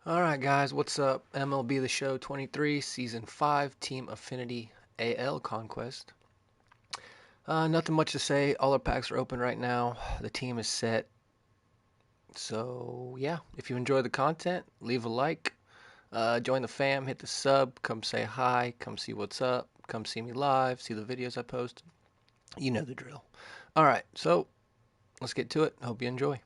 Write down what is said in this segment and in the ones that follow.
Alright guys, what's up? MLB The Show 23, Season 5, Team Affinity AL Conquest. Nothing much to say. All our packs are open right now. The team is set. So yeah, if you enjoy the content, leave a like. Join the fam, hit the sub, come say hi, come see what's up, come see me live, see the videos I post. You know the drill. Alright, so let's get to it. Hope you enjoy.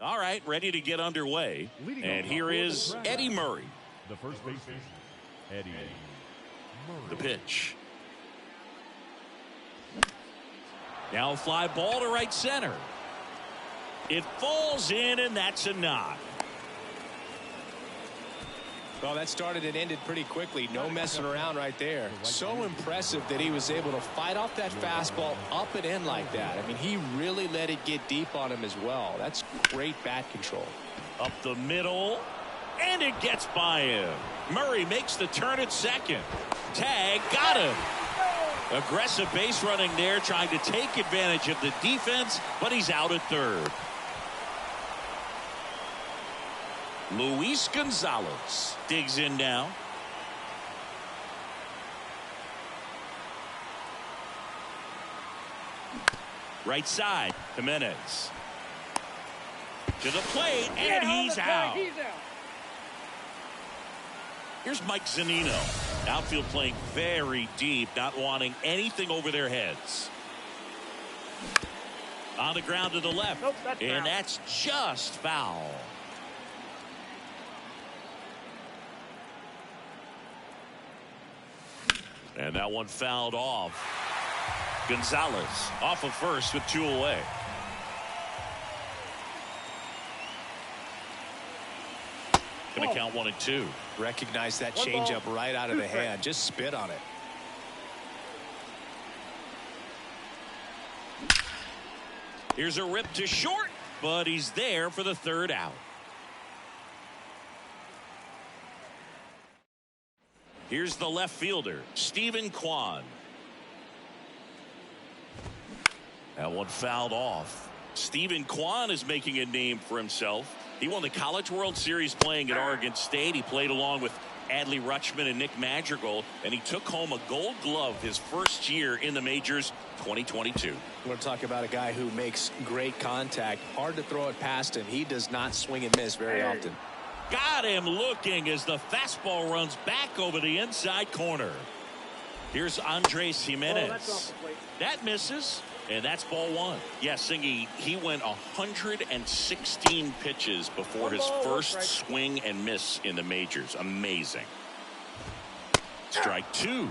All right, ready to get underway. And here is Eddie Murray. The first baseman, Eddie Murray. The pitch. Now a fly ball to right center. It falls in, and that's a knock. Well, that started and ended pretty quickly. No messing around right there. So impressive that he was able to fight off that fastball up and in like that. I mean, he really let it get deep on him as well. That's great bat control. Up the middle, and it gets by him. Murray makes the turn at second. Tag, got him. Aggressive base running there, trying to take advantage of the defense, but he's out at third. Luis Gonzalez digs in now. Right side, Jimenez. To the plate, and he's out. Here's Mike Zunino. Outfield playing very deep, not wanting anything over their heads. On the ground to the left, Nope, that's and foul. that's just foul. And that one fouled off. Gonzalez off of first with 2 away. Going to count 1 and 2. Recognize that One changeup ball, right out of 2 the strikes. hand. Just spit on it. Here's a rip to short, but he's there for the third out. Here's the left fielder, Stephen Kwan. That one fouled off. Stephen Kwan is making a name for himself. He won the College World Series playing at Oregon State. He played along with Adley Rutschman and Nick Madrigal, and he took home a Gold Glove his first year in the majors, 2022. We're going to talk about a guy who makes great contact. Hard to throw it past him. He does not swing and miss very often. Got him looking as the fastball runs back over the inside corner. Here's Andres Jimenez. that's off the plate. That misses, and that's ball 1. Yeah, Singy, he went 116 pitches before his One ball, first one strike. swing and miss in the majors. Amazing. Strike 2.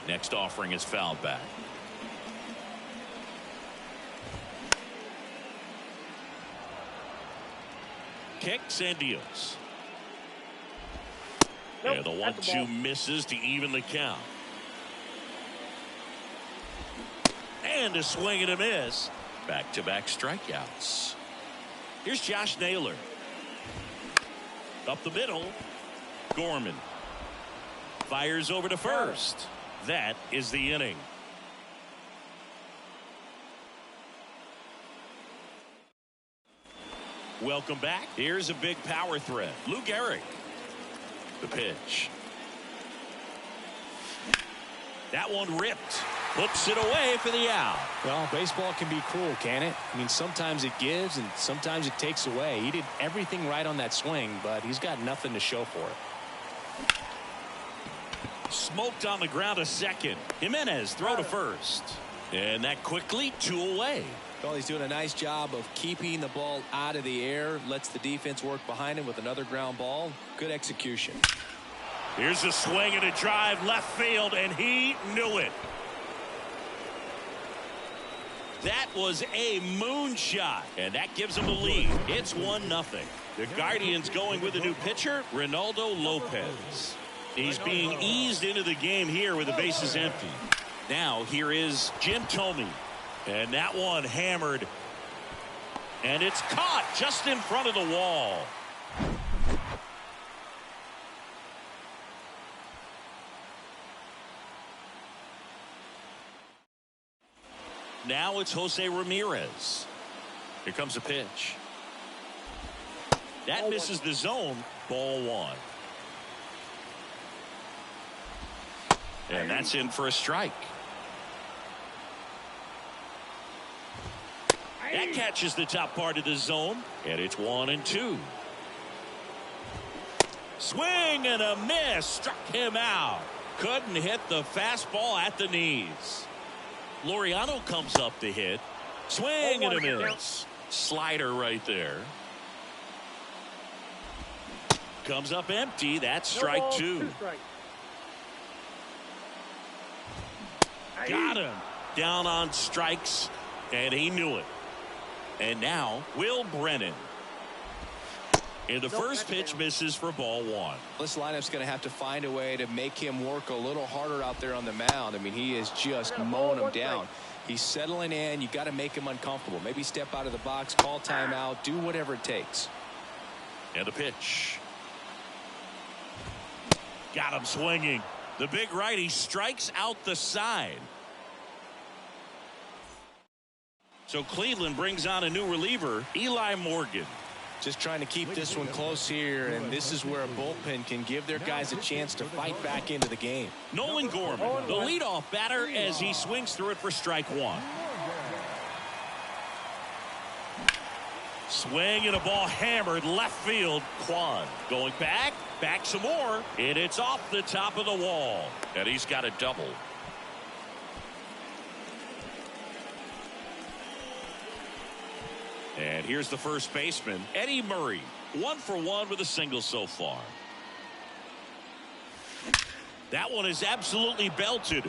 Next offering is fouled back. Kicks and deals. Nope, And the that's a 1-2 ball. misses to even the count. And a swing and a miss. Back-to-back strikeouts. Here's Josh Naylor. Up the middle. Gorman. Fires over to first. That is the inning. Welcome back. Here's a big power threat. Lou Gehrig. The pitch. That one ripped. Puts it away for the out. Well, baseball can be cruel, can it? I mean, sometimes it gives and sometimes it takes away. He did everything right on that swing, but he's got nothing to show for it. Smoked on the ground to second. Jimenez throw to first. And that quickly 2 away. Well, he's doing a nice job of keeping the ball out of the air. Lets the defense work behind him with another ground ball. Good execution. Here's a swing and a drive left field, and he knew it. That was a moonshot, and that gives him the lead. It's 1-0. The Guardians going with a new pitcher, Ronaldo Lopez. He's being eased into the game here with the bases empty. Now here is Jim Thome, and that one hammered, and it's caught just in front of the wall. Now it's Jose Ramirez. Here comes a pitch. That misses the zone. Ball 1. And that's in for a strike. That catches the top part of the zone, and it's 1-2. Swing and a miss. Struck him out. Couldn't hit the fastball at the knees. Laureano comes up to hit. Swing and a miss. slider right there. Comes up empty. That's strike two. Got him. Down on strikes, and he knew it. And now, Will Brennan. And the first pitch misses for ball one. This lineup's going to have to find a way to make him work a little harder out there on the mound. I mean, he is just mowing him down. He's settling in. You got to make him uncomfortable. Maybe step out of the box, call timeout, do whatever it takes. And the pitch. Got him swinging. The big righty strikes out the side. So Cleveland brings on a new reliever, Eli Morgan. Just trying to keep this one close here, and this is where a bullpen can give their guys a chance to fight back into the game. Nolan Gorman, the leadoff batter, as he swings through it for strike one. Swing and a ball hammered left field. Kwan going back some more, and it's off the top of the wall. And he's got a double. And here's the first baseman, Eddie Murray. 1 for 1 with a single so far. That one is absolutely belted.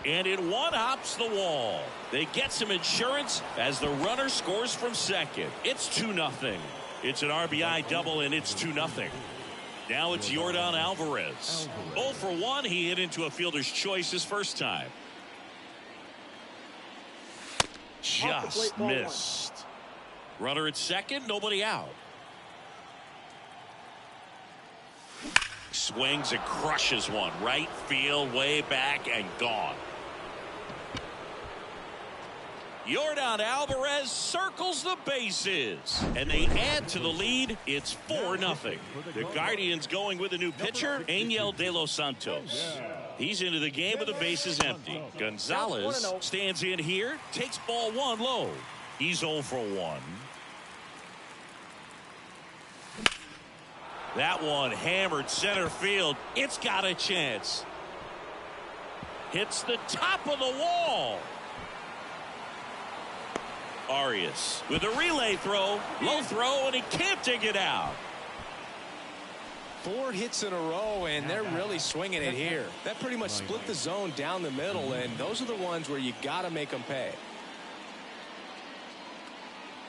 And it one-hops the wall. They get some insurance as the runner scores from second. It's 2-0. It's an RBI double, and it's 2-0. Now it's Yordan Alvarez. 0 for 1. He hit into a fielder's choice his first time. Just missed. Runner at second, nobody out. Swings and crushes one. Right field, way back, and gone. Yordan Alvarez circles the bases, and they add to the lead. It's 4-0. The Guardians going with a new pitcher, Angel De Los Santos. He's into the game with the bases empty. Gonzalez stands in here, takes ball one low. He's 0 for 1. That one hammered center field. It's got a chance. Hits the top of the wall. Arias with a relay throw, low throw, and he can't dig it out. 4 hits in a row, and they're really swinging it here. That pretty much split the zone down the middle, and those are the ones where you got to make them pay.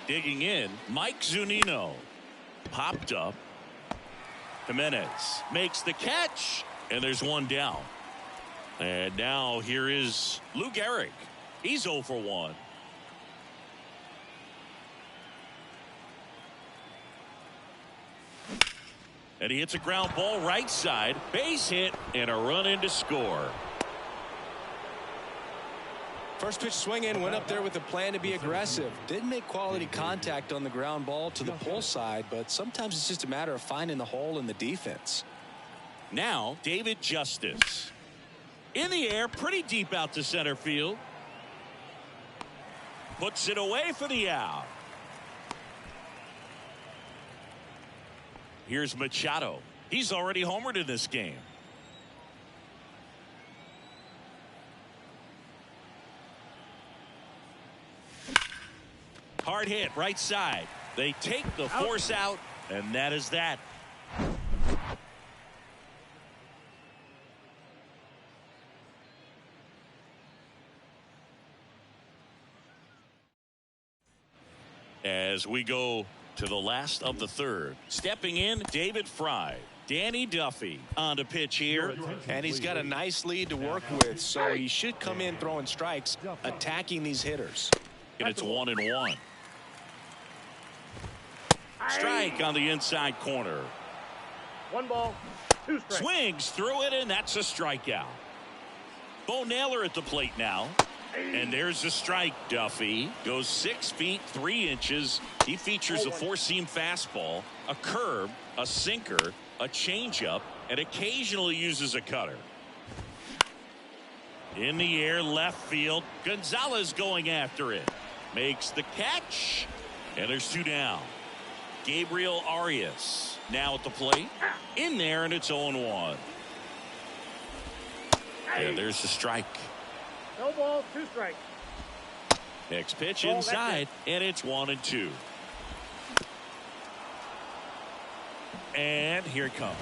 Digging in, Mike Zunino. Popped up. Jimenez makes the catch, and there's one down. And now here is Lou Gehrig. He's 0 for 1. And he hits a ground ball right side. Base hit and a run in to score. First pitch swinging, went up there with a plan to be aggressive. Didn't make quality contact on the ground ball to the pull side, but sometimes it's just a matter of finding the hole in the defense. Now David Justice. In the air, pretty deep out to center field. Puts it away for the out. Here's Machado. He's already homered in this game. Hard hit right side. They take the force out, and that is that. As we go to the last of the third. Stepping in, David Fry. Danny Duffy on the pitch here. And he's got a nice lead to work with, so he should come in throwing strikes, attacking these hitters. And it's 1-1. Strike on the inside corner. 1 ball, 2 strikes. Swings through it, and that's a strikeout. Bo Naylor at the plate now. And there's a strike. Duffy goes 6 feet 3 inches. He features a 4-seam fastball, a curve, a sinker, a changeup, and occasionally uses a cutter. In the air, left field. Gonzalez going after it. Makes the catch, and there's 2 down. Gabriel Arias now at the plate. In there, and it's 0-1. And there's the strike. No ball, 2 strikes. Next pitch inside, and it's 1-2. And here it comes.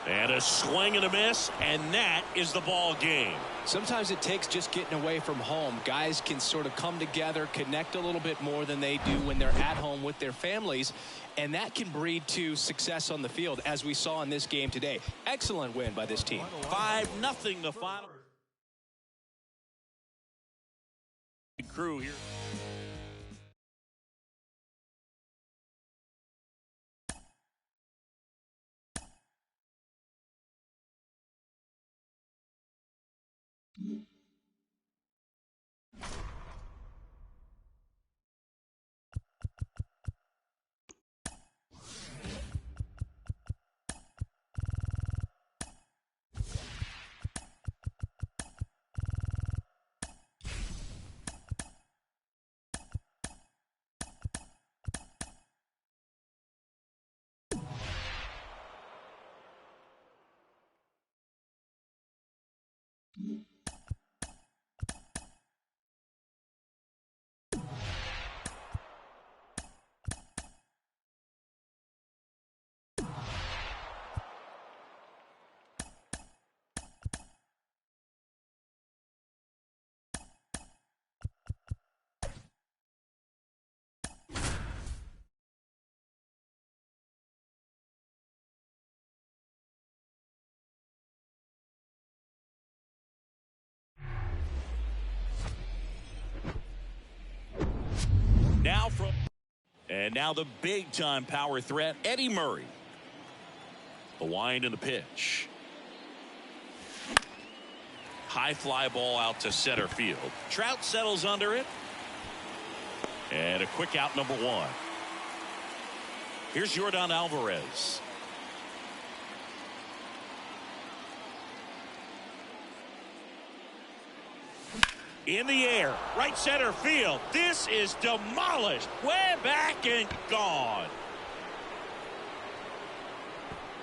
And a swing and a miss, and that is the ball game. Sometimes it takes just getting away from home. Guys can sort of come together, connect a little bit more than they do when they're at home with their families, and that can breed to success on the field, as we saw in this game today. Excellent win by this team. 5-0 the final. Crew here. Now the big time power threat, Eddie Murray. The wind and the pitch. High fly ball out to center field. Trout settles under it. And a quick out, number 1. Here's Yordan Alvarez. In the air, right center field. This is demolished. Way back and gone.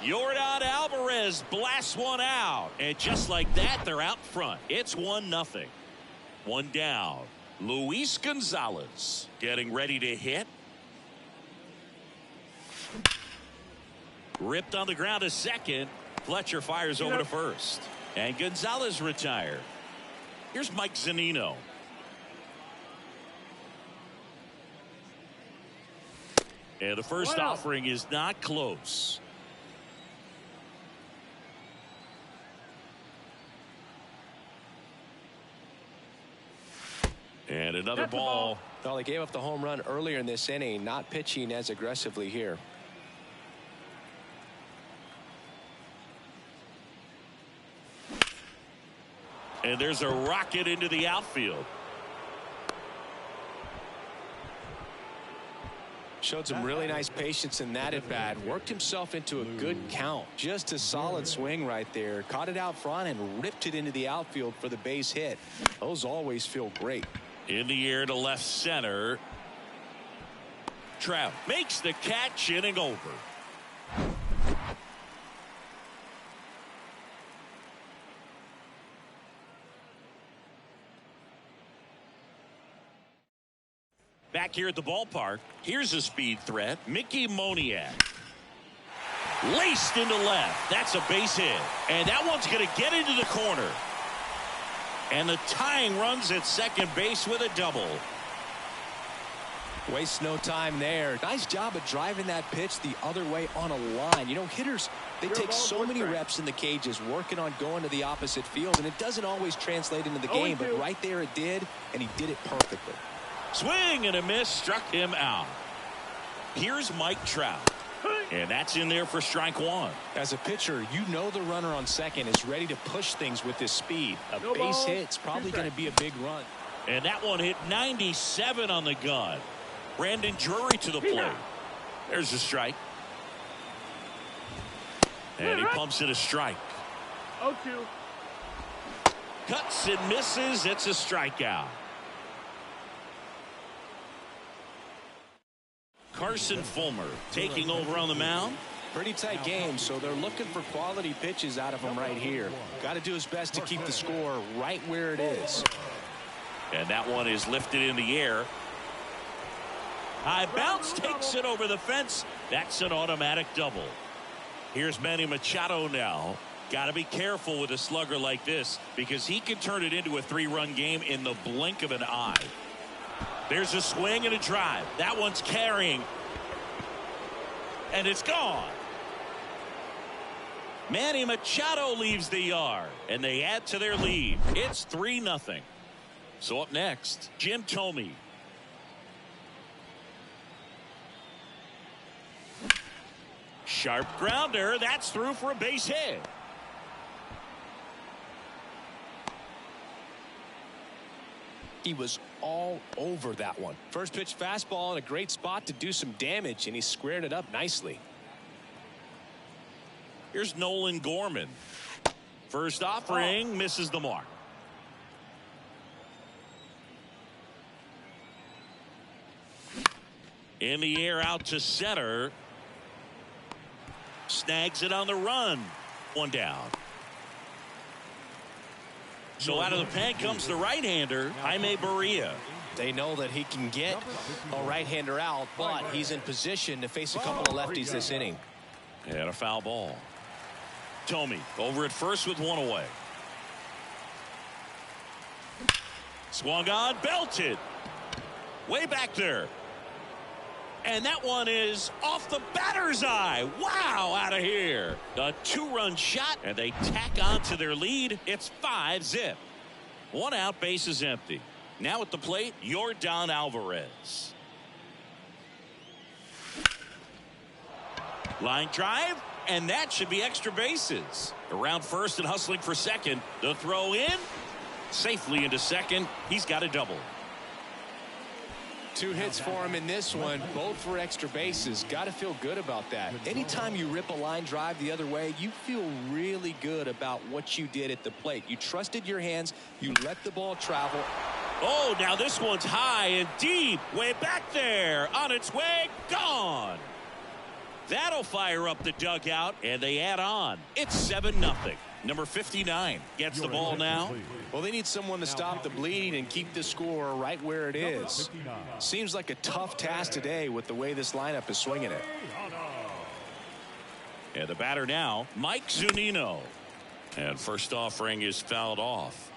Yordan Alvarez blasts one out. And just like that, they're out front. It's 1-0. One down. Luis Gonzalez getting ready to hit. Ripped on the ground to second. Fletcher fires over to first. And Gonzalez retired. Here's Mike Zunino. And the first offering is not close. And another ball. Well, they gave up the home run earlier in this inning, not pitching as aggressively here. And there's a rocket into the outfield. Showed some really nice patience in that at bat. Worked himself into a good count. Just a solid swing right there. Caught it out front and ripped it into the outfield for the base hit. Those always feel great. In the air to left center. Trout makes the catch, inning over. Back here at the ballpark, here's a speed threat, Mickey Moniak. Laced into left. That's a base hit. And that one's going to get into the corner. And the tying runs at second base with a double. Wastes no time there. Nice job of driving that pitch the other way on a line. You know, hitters, they take so many reps in the cages working on going to the opposite field, and it doesn't always translate into the game, but right there it did, and he did it perfectly. Swing and a miss, struck him out. Here's Mike Trout. And that's in there for strike 1. As a pitcher, you know the runner on second is ready to push things with this speed. A base hit's probably going to be a big run. And that one hit 97 on the gun. Brandon Drury to the plate. There's a strike. And he pumps it a strike. 0-2. Cuts and misses. It's a strikeout. Carson Fulmer taking over on the mound. Pretty tight game, so they're looking for quality pitches out of him right here. Got to do his best to keep the score right where it is. And that one is lifted in the air. High bounce takes it over the fence. That's an automatic double. Here's Manny Machado now. Got to be careful with a slugger like this because he can turn it into a 3-run game in the blink of an eye. There's a swing and a drive. That one's carrying. And it's gone. Manny Machado leaves the yard. And they add to their lead. It's 3-0. So up next, Jim Thome. Sharp grounder. That's through for a base hit. He was all over that one. First pitch fastball in a great spot to do some damage, and he squared it up nicely. Here's Nolan Gorman. First offering misses the mark. In the air out to center. Snags it on the run. One down. So out of the pen comes the right-hander, Jaime Barria. They know that he can get a right-hander out, but he's in position to face a couple of lefties this inning. And a foul ball. Thome over at first with one away. Swung on, belted. Way back there. And that one is off the batter's eye. Wow, out of here. A 2-run shot, and they tack on to their lead. It's 5-zip. 1 out, base is empty. Now at the plate, Yordan Alvarez. Line drive, and that should be extra bases. Around first and hustling for second. The throw in, safely into second. He's got a double. 2 hits for him in this one, both for extra bases. Got to feel good about that. Anytime you rip a line drive the other way, you feel really good about what you did at the plate. You trusted your hands. You let the ball travel. Oh, now this one's high and deep. Way back there. On its way. Gone. That'll fire up the dugout, and they add on. It's 7-0. Number 59 gets the ball now. Well, they need someone to stop the bleeding and keep the score right where it is. Seems like a tough task today with the way this lineup is swinging it. And the batter now, Mike Zunino. And first offering is fouled off.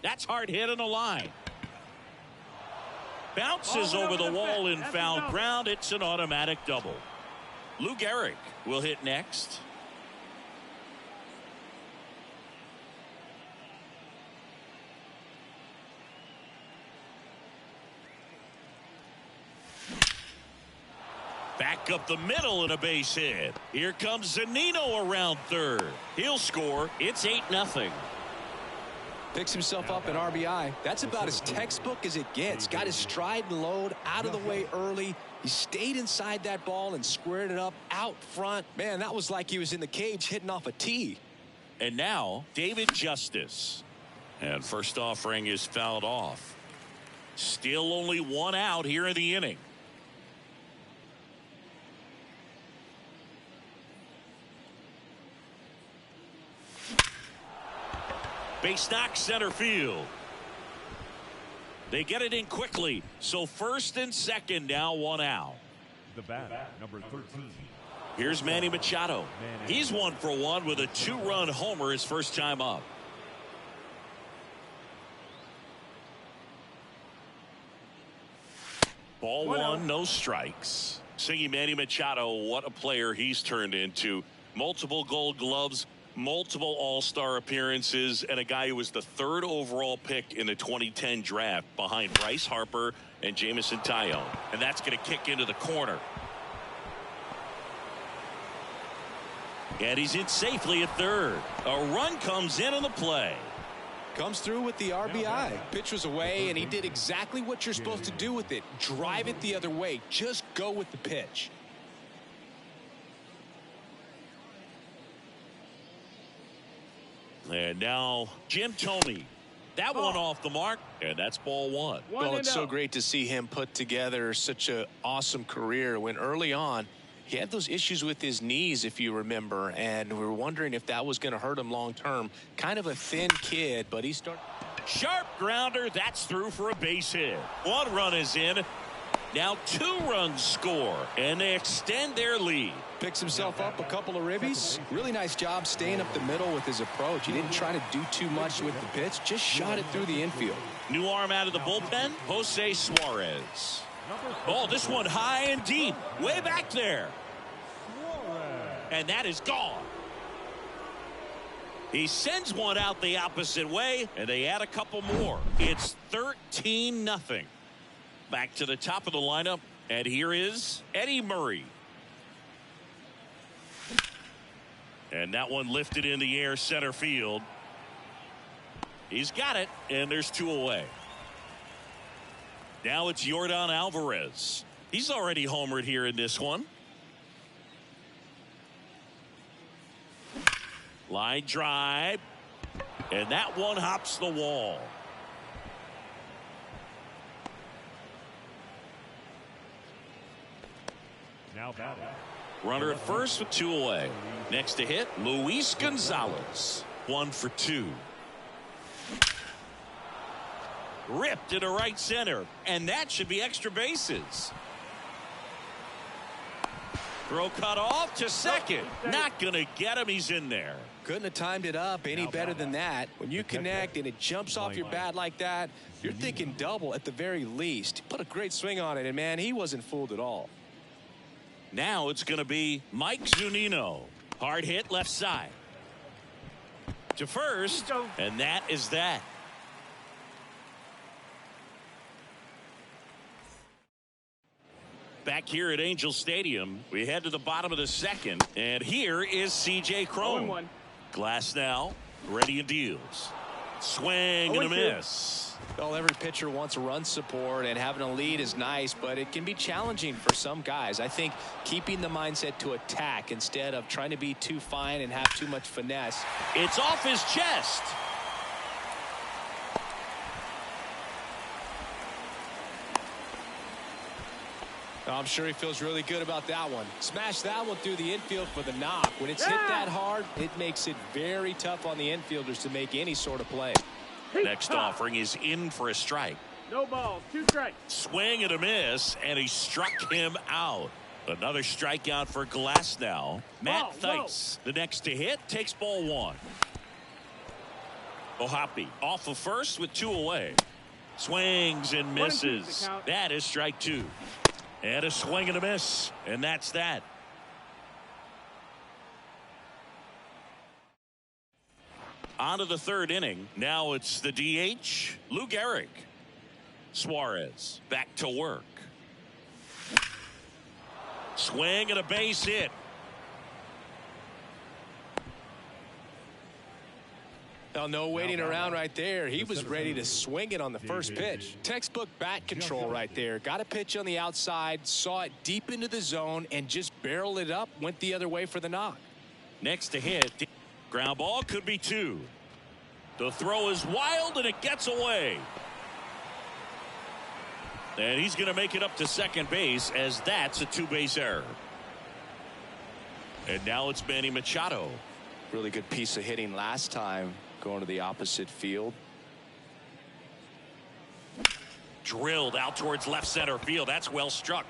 That's hard hit on the line. Bounces over the wall in foul ground. It's an automatic double. Lou Gehrig will hit next. Back up the middle and a base hit. Here comes Zunino around third. He'll score. It's 8-0. Picks himself up an RBI. That's about as textbook as it gets. Got his stride and load out of the way early. He stayed inside that ball and squared it up out front. Man, that was like he was in the cage hitting off a tee. And now David Justice. And first offering is fouled off. Still only 1 out here in the inning. Base knock center field. They get it in quickly. So first and second now 1 out. The bat, number 13. Here's Manny Machado. He's 1 for 1 with a 2-run homer his first time up. Ball 1, no strikes. Singing Manny Machado, what a player he's turned into. Multiple Gold Gloves, multiple All-Star appearances, and a guy who was the 3rd overall pick in the 2010 draft behind Bryce Harper and Jamison Tyone. And that's going to kick into the corner. And he's in safely at third. A run comes in on the play. Comes through with the RBI. Pitch was away, and he did exactly what you're supposed to do with it. Drive it the other way. Just go with the pitch. And now Jim Thome. that one off the mark, and that's ball one. Well, it's so great to see him put together such an awesome career when early on he had those issues with his knees, if you remember, and we were wondering if that was going to hurt him long term. Kind of a thin kid, but he started. Sharp grounder, that's through for a base hit. One run is in. Now 2 runs score, and they extend their lead. Picks himself up a couple of ribbies. Really nice job staying up the middle with his approach. He didn't try to do too much with the pitch, just shot it through the infield. New arm out of the bullpen, Jose Suarez. Oh, this one high and deep, way back there. And that is gone. He sends one out the opposite way, and they add a couple more. It's 13-0. Back to the top of the lineup, and here is Eddie Murray. And that one lifted in the air center field. He's got it, and there's 2 away. Now it's Yordan Alvarez. He's already homered here in this one. Line drive, and that one hops the wall. Now batting. Runner at first with 2 away. Next to hit, Luis Gonzalez. 1 for 2. Ripped into right center, and that should be extra bases. Throw cut off to second. Not going to get him. He's in there. Couldn't have timed it up any better than that. When you connect and it jumps off your bat like that, you're thinking double at the very least. Put a great swing on it, and man, he wasn't fooled at all. Now it's going to be Mike Zunino. Hard hit left side. To first, and that is that. Back here at Angel Stadium, we head to the bottom of the second, and here is C.J. Cron. Glass now, ready and deals. Swing and a miss. Well, every pitcher wants run support, and having a lead is nice, but it can be challenging for some guys. I think keeping the mindset to attack instead of trying to be too fine and have too much finesse. It's off his chest. I'm sure he feels really good about that one. Smash that one through the infield for the knock. When it's hit that hard, it makes it very tough on the infielders to make any sort of play. Next offering is in for a strike. No balls, 2 strikes. Swing and a miss, and he struck him out. Another strikeout for Glass now. Matt Theis, the next to hit, takes ball 1. Ohapi off of first with 2 away. Swings and misses. That is strike 2. And a swing and a miss, and that's that. On to the 3rd inning. Now it's the DH, Lou Gehrig. Suarez back to work. Swing and a base hit. Well, no waiting around right there. He was ready to swing it on the first pitch. Textbook bat control right there. Got a pitch on the outside, saw it deep into the zone, and just barreled it up, went the other way for the knock. Next to hit, ground ball, could be 2. The throw is wild, and it gets away. And he's going to make it up to second base, as that's a 2-base error. And now it's Manny Machado. Really good piece of hitting last time, going to the opposite field. Drilled out towards left center field. That's well struck.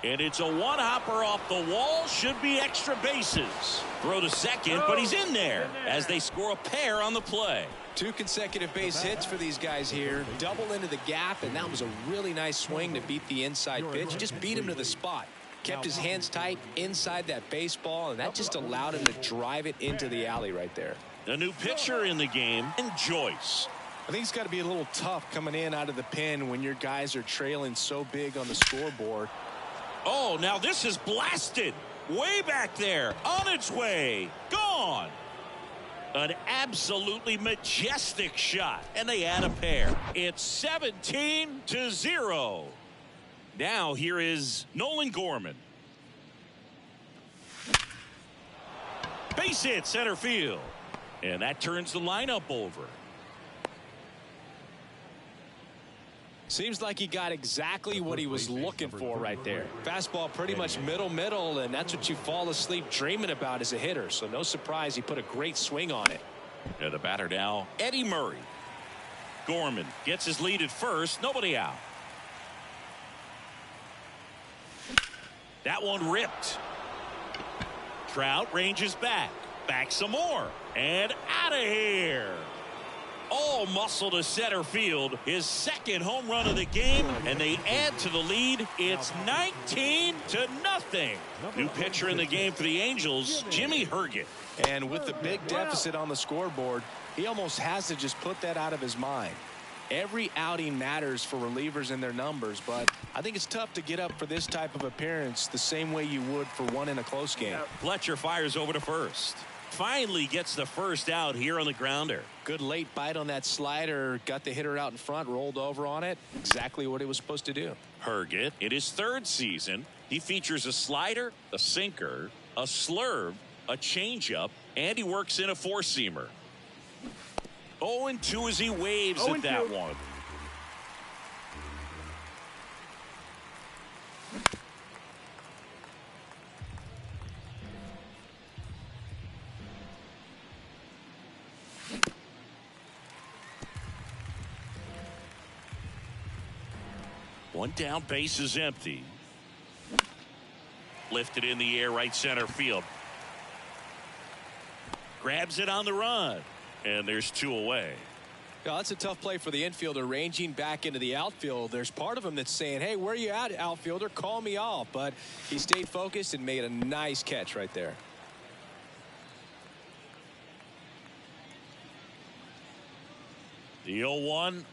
And it's a one-hopper off the wall. Should be extra bases. Throw to second, but he's in there as they score a pair on the play. 2 consecutive base hits for these guys here. Double into the gap, and that was a really nice swing to beat the inside pitch. Just beat him to the spot. Kept his hands tight inside that baseball, and that just allowed him to drive it into the alley right there. A new pitcher in the game, and Joyce. I think it's got to be a little tough coming in out of the pen when your guys are trailing so big on the scoreboard. Oh, now this is blasted. Way back there. On its way. Gone. An absolutely majestic shot. And they add a pair. It's 17-0. Now here is Nolan Gorman. Base hit center field. And that turns the lineup over. Seems like he got exactly what he was looking for right there. Fastball pretty much middle, and that's what you fall asleep dreaming about as a hitter. So no surprise he put a great swing on it. And the batter now, Eddie Murray. Gorman gets his lead at first. Nobody out. That one ripped. Trout ranges back. Back some more. And out of here. All muscle to center field. His second home run of the game. And they add to the lead. It's 19-0. New pitcher in the game for the Angels, Jimmy Herget. And with the big deficit on the scoreboard, he almost has to just put that out of his mind. Every outing matters for relievers and their numbers, but I think it's tough to get up for this type of appearance the same way you would for one in a close game. Fletcher fires over to first. Finally gets the first out here on the grounder. Good late bite on that slider. Got the hitter out in front, rolled over on it. Exactly what he was supposed to do. Herget, in his third season, he features a slider, a sinker, a slurve, a changeup, and he works in a four-seamer. 0-2 as he waves at that one. One down, base is empty. Lifted in the air, right center field. Grabs it on the run. And there's two away. Yeah, that's a tough play for the infielder, ranging back into the outfield. There's part of him that's saying, hey, where you at, outfielder? Call me off. But he stayed focused and made a nice catch right there. The 0-1.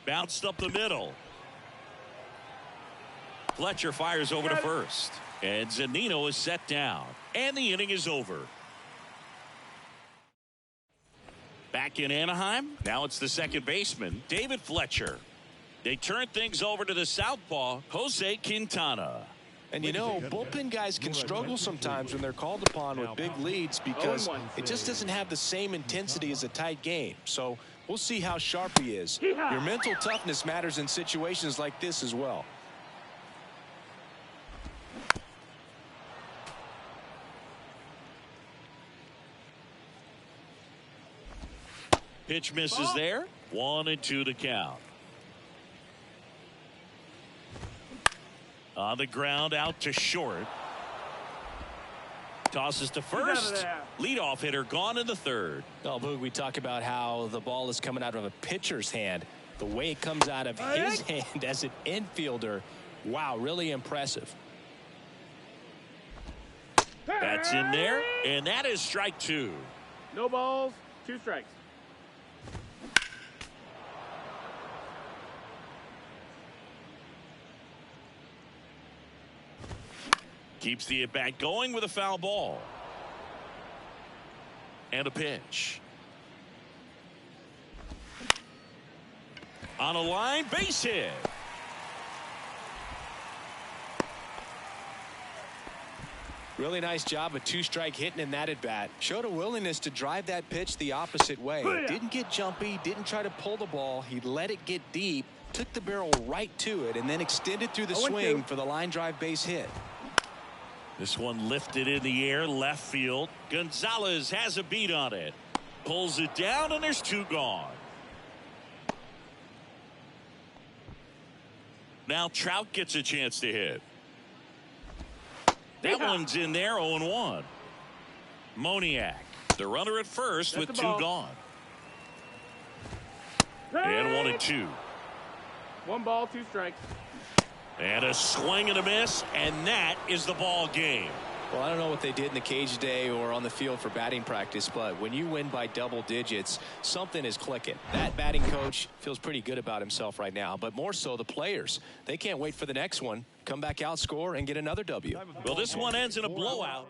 Bounced up the middle. Fletcher fires over to first. And Zunino is set down. And the inning is over. Back in Anaheim, now it's the second baseman, David Fletcher. They turn things over to the southpaw, Jose Quintana. And you know, bullpen guys can struggle sometimes when they're called upon with big leads because it just doesn't have the same intensity as a tight game. So we'll see how sharp he is. Your mental toughness matters in situations like this as well. Pitch misses there. 1-2 to count. On the ground, out to short. Tosses to first. Leadoff hitter gone in the third. Oh, Boog, we talk about how the ball is coming out of a pitcher's hand. The way it comes out of his hand as an infielder. Wow, really impressive. That's in there, and that is strike two. No balls, 2 strikes. Keeps the at-bat going with a foul ball. And a pitch. On a line, base hit. Really nice job of 2-strike hitting in that at-bat. Showed a willingness to drive that pitch the opposite way. Didn't get jumpy, didn't try to pull the ball. He let it get deep, took the barrel right to it, and then extended through the swing for the line drive base hit. This one lifted in the air, left field. Gonzalez has a beat on it. Pulls it down, and there's 2 gone. Now Trout gets a chance to hit. That one's in there, 0-1. Moniak, the runner at first with 2 gone. And 1-2. 1 ball, 2 strikes. And a swing and a miss, and that is the ball game. Well, I don't know what they did in the cage today or on the field for batting practice, but when you win by double digits, something is clicking. That batting coach feels pretty good about himself right now, but more so the players. They can't wait for the next one, come back out, score, and get another W. Well, this one ends in a blowout.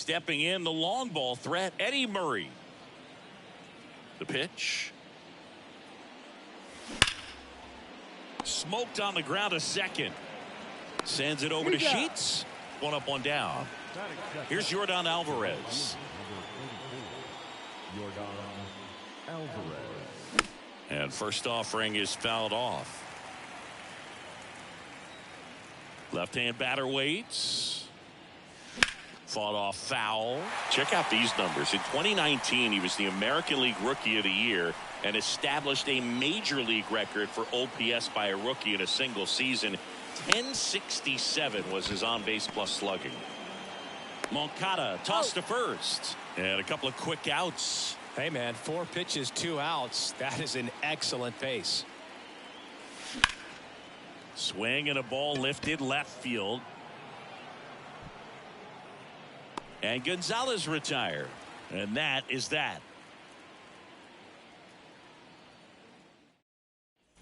Stepping in, the long ball threat, Eddie Murray. The pitch. Smoked on the ground a second. Sends it over to Sheets. One up, one down. Here's Yordan Alvarez. Yordan Alvarez. And first offering is fouled off. Left-hand batter waits. Fought off foul. Check out these numbers. In 2019, he was the American League Rookie of the Year and established a major league record for OPS by a rookie in a single season. 1067 was his on-base plus slugging. Moncada tossed to first. And a couple of quick outs. Hey, man, 4 pitches, 2 outs. That is an excellent pace. Swing and a ball lifted left field. And Gonzalez retired. And that is that.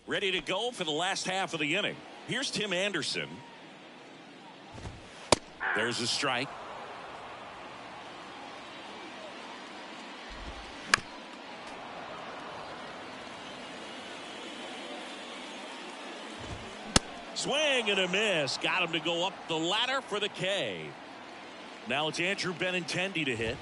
Ready to go for the last half of the inning. Here's Tim Anderson. There's a strike. Swing and a miss. Got him to go up the ladder for the K. Now it's Andrew Benintendi to hit.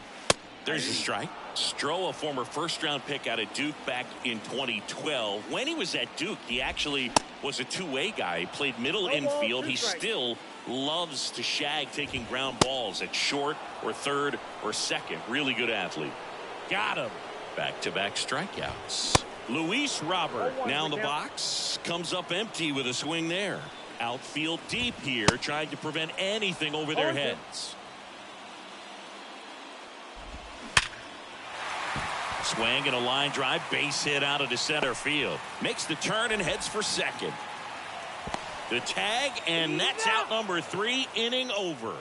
There's a strike. Stroh, a former first-round pick out of Duke back in 2012. When he was at Duke, he actually was a two-way guy. He played middle infield. He still loves to shag taking ground balls at short or third or second. Really good athlete. Got him. Back-to-back strikeouts. Luis Robert now in the box. Comes up empty with a swing there. Outfield deep here, trying to prevent anything over their heads. Swing and a line drive, base hit out of the center field. Makes the turn and heads for second. The tag, and that's out number 3, inning over.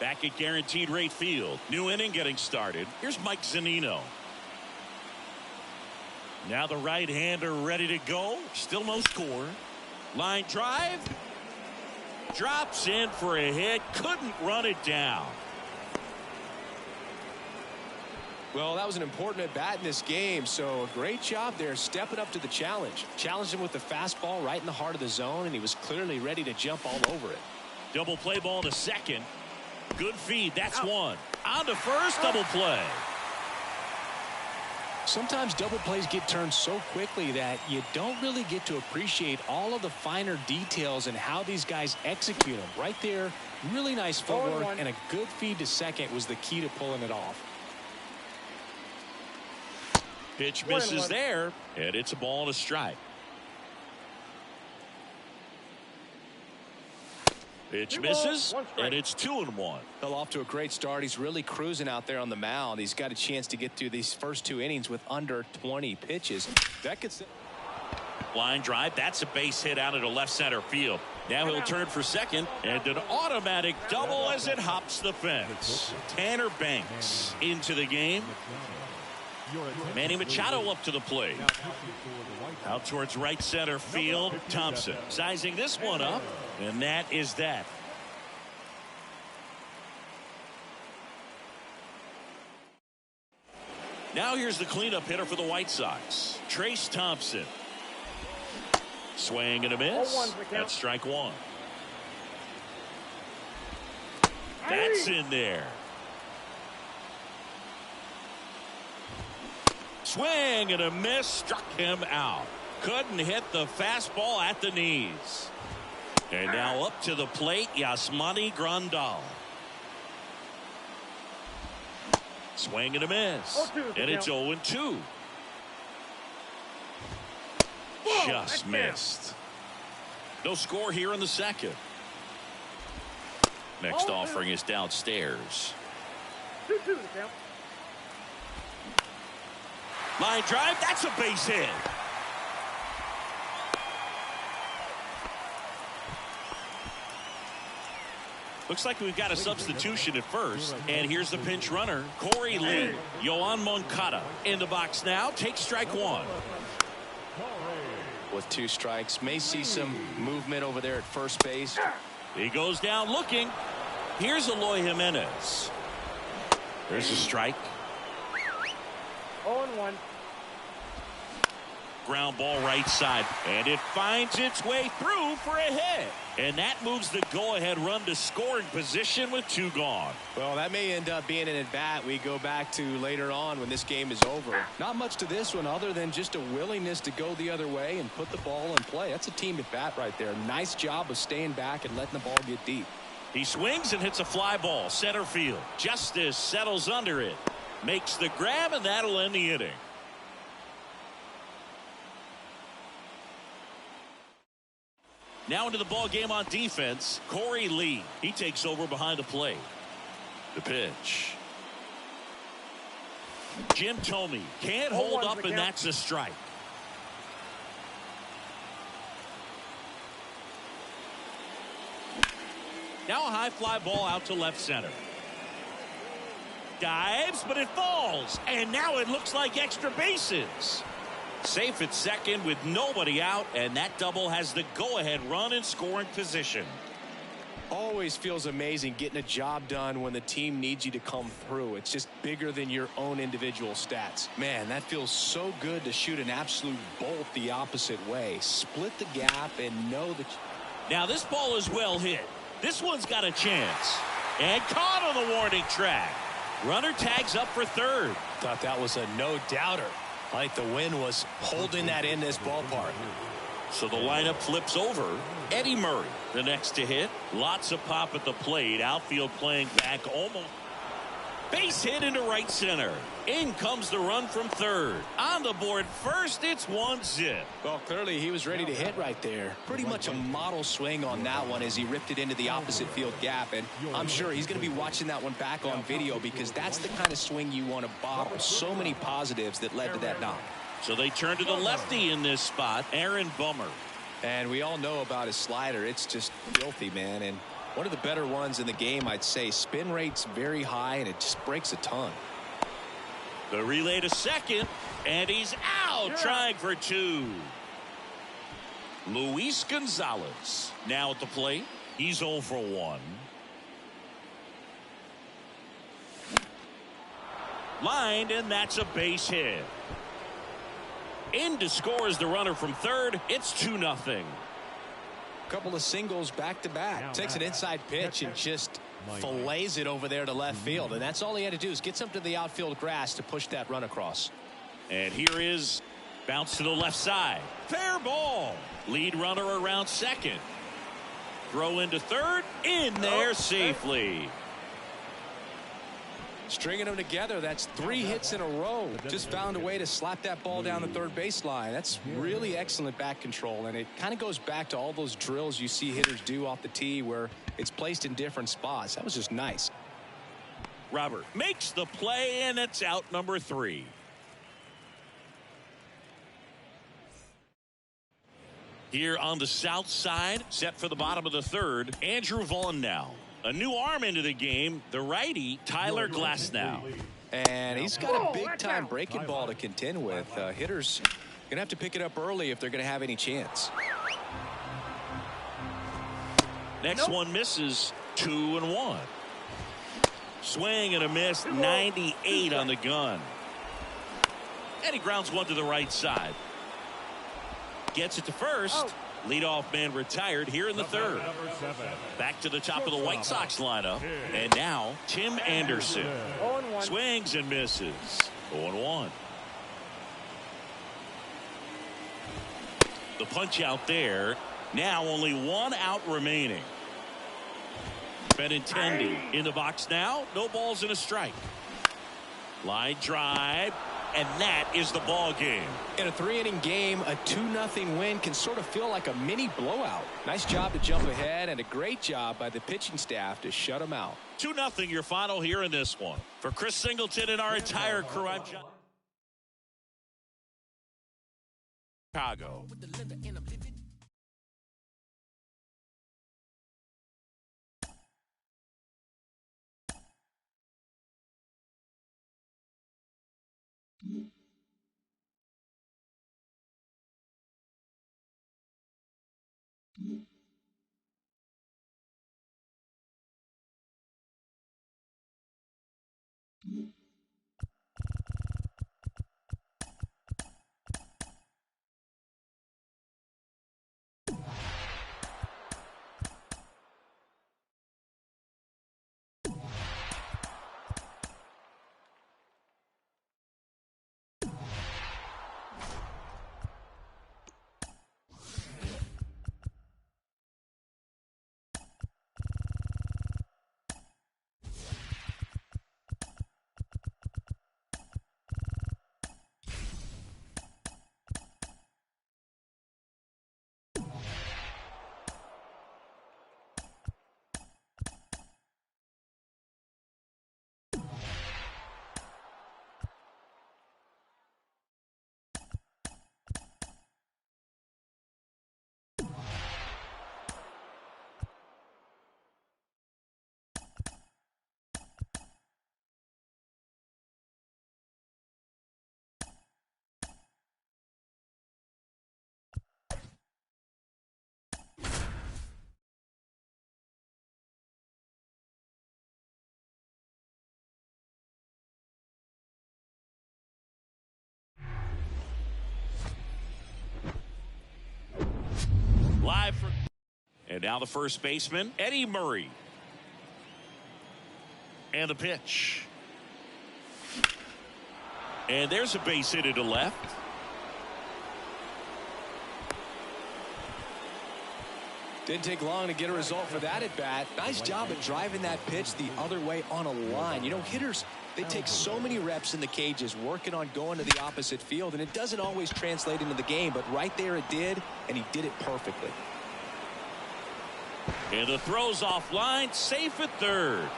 Back at Guaranteed Rate Field. New inning getting started. Here's Mike Zunino. Now the right-hander ready to go. Still no score. Line drive. Drops in for a hit. Couldn't run it down. Well, that was an important at-bat in this game, so a great job there stepping up to the challenge. Challenged him with the fastball right in the heart of the zone, and he was clearly ready to jump all over it. Double play ball to second. Good feed. That's one. On to first, double play. Sometimes double plays get turned so quickly that you don't really get to appreciate all of the finer details and how these guys execute them. Right there, really nice footwork, and a good feed to second was the key to pulling it off. Pitch misses there, and it's a ball and a strike. Pitch misses, and it's 2-1. Well, off to a great start. He's really cruising out there on the mound. He's got a chance to get through these first 2 innings with under 20 pitches. That could... Line drive. That's a base hit out into left center field. Now he'll turn for second, and an automatic double as it hops the fence. Tanner Banks into the game. Manny Machado up to the plate. Out towards right center field. Thompson sizing this one up, and that is that. Now here's the cleanup hitter for the White Sox, Trace Thompson. Swing and a miss. That's strike 1. That's in there. Swing and a miss, struck him out. Couldn't hit the fastball at the knees. And now up to the plate, Yasmani Grandal. Swing and a miss. And it's 0-2. Just missed. No score here in the second. Next offering is downstairs. 2-2 the count. Line drive, that's a base hit. Looks like we've got a substitution at first. And here's the pinch runner, Corey Lee. Yoan Moncada in the box now. Takes strike 1. With 2 strikes, may see some movement over there at first base. He goes down looking. Here's Eloy Jimenez. There's a strike. 0-1. Ground ball right side, and it finds its way through for a hit. And that moves the go-ahead run to scoring position with 2 gone. Well, that may end up being an at-bat we go back to later on when this game is over. Not much to this one other than just a willingness to go the other way and put the ball in play. That's a team at-bat right there. Nice job of staying back and letting the ball get deep. He swings and hits a fly ball center field. Justice settles under it, makes the grab, and that'll end the inning. Now into the ball game on defense, Corey Lee. He takes over behind the plate. The pitch. Jim Thome can't hold up, and that's a strike. Now a high fly ball out to left center. Dives, but it falls, and now it looks like extra bases. Safe at second with nobody out, and that double has the go-ahead run in scoring position. Always feels amazing getting a job done when the team needs you to come through. It's just bigger than your own individual stats. Man, that feels so good to shoot an absolute bolt the opposite way. Split the gap and know that. Now this ball is well hit. This one's got a chance. And caught on the warning track. Runner tags up for third. Thought that was a no-doubter. Like the wind was holding that in this ballpark. So the lineup flips over. Eddie Murray, the next to hit. Lots of pop at the plate. Outfield playing back almost. Base hit into right center. In comes the run from third. On the board first, it's 1-0. Well, clearly he was ready to hit right there. Pretty much a model swing on that one as he ripped it into the opposite field gap. And I'm sure he's going to be watching that one back on video because that's the kind of swing you want to bottle. So many positives that led to that knock. So they turn to the lefty in this spot, Aaron Bummer. And we all know about his slider. It's just filthy, man. And one of the better ones in the game, I'd say. Spin rate's very high, and it just breaks a ton. The relay to second, and he's out, trying for 2. Luis Gonzalez now at the plate. He's 0 for 1. Lined, and that's a base hit. In to score is the runner from third. It's 2-0. Couple of singles back-to-back. Takes an inside pitch and just fillets it over there to left field. And that's all he had to do is get something to the outfield grass to push that run across. And here is bounce to the left side. Fair ball. Lead runner around second. Throw into third. In there safely. Stringing them together, that's 3 hits in a row. Just found a way to slap that ball down the third baseline. That's really excellent back control, and it kind of goes back to all those drills you see hitters do off the tee where it's placed in different spots. That was just nice. Robert makes the play, and it's out number 3. Here on the south side, set for the bottom of the third, Andrew Vaughn now. A new arm into the game, the righty, Tyler Glasnow. And he's got a big-time breaking ball to contend with. Hitters going to have to pick it up early if they're going to have any chance. Next one misses, 2-1. Swing and a miss, 98 on the gun. And he grounds one to the right side. Gets it to first. Leadoff man retired here in the third. Back to the top of the White Sox lineup. And now Tim Anderson. Swings and misses. 0-1. The punch out there. Now only 1 out remaining. Benintendi in the box now. No balls and a strike. Line drive. And that is the ball game. In a 3-inning game, a 2-0 win can sort of feel like a mini blowout. Nice job to jump ahead and a great job by the pitching staff to shut them out. 2-0 your final here in this one. For Chris Singleton and our entire crew, I'm John Chicago. Live for, and now the first baseman, Eddie Murray. And the pitch. And there's a base hit to left. Didn't take long to get a result for that at bat. Nice job at driving that pitch the other way on a line. You know, hitters, they take so many reps in the cages working on going to the opposite field, and it doesn't always translate into the game, but right there it did, and he did it perfectly. And the throw's offline, safe at third.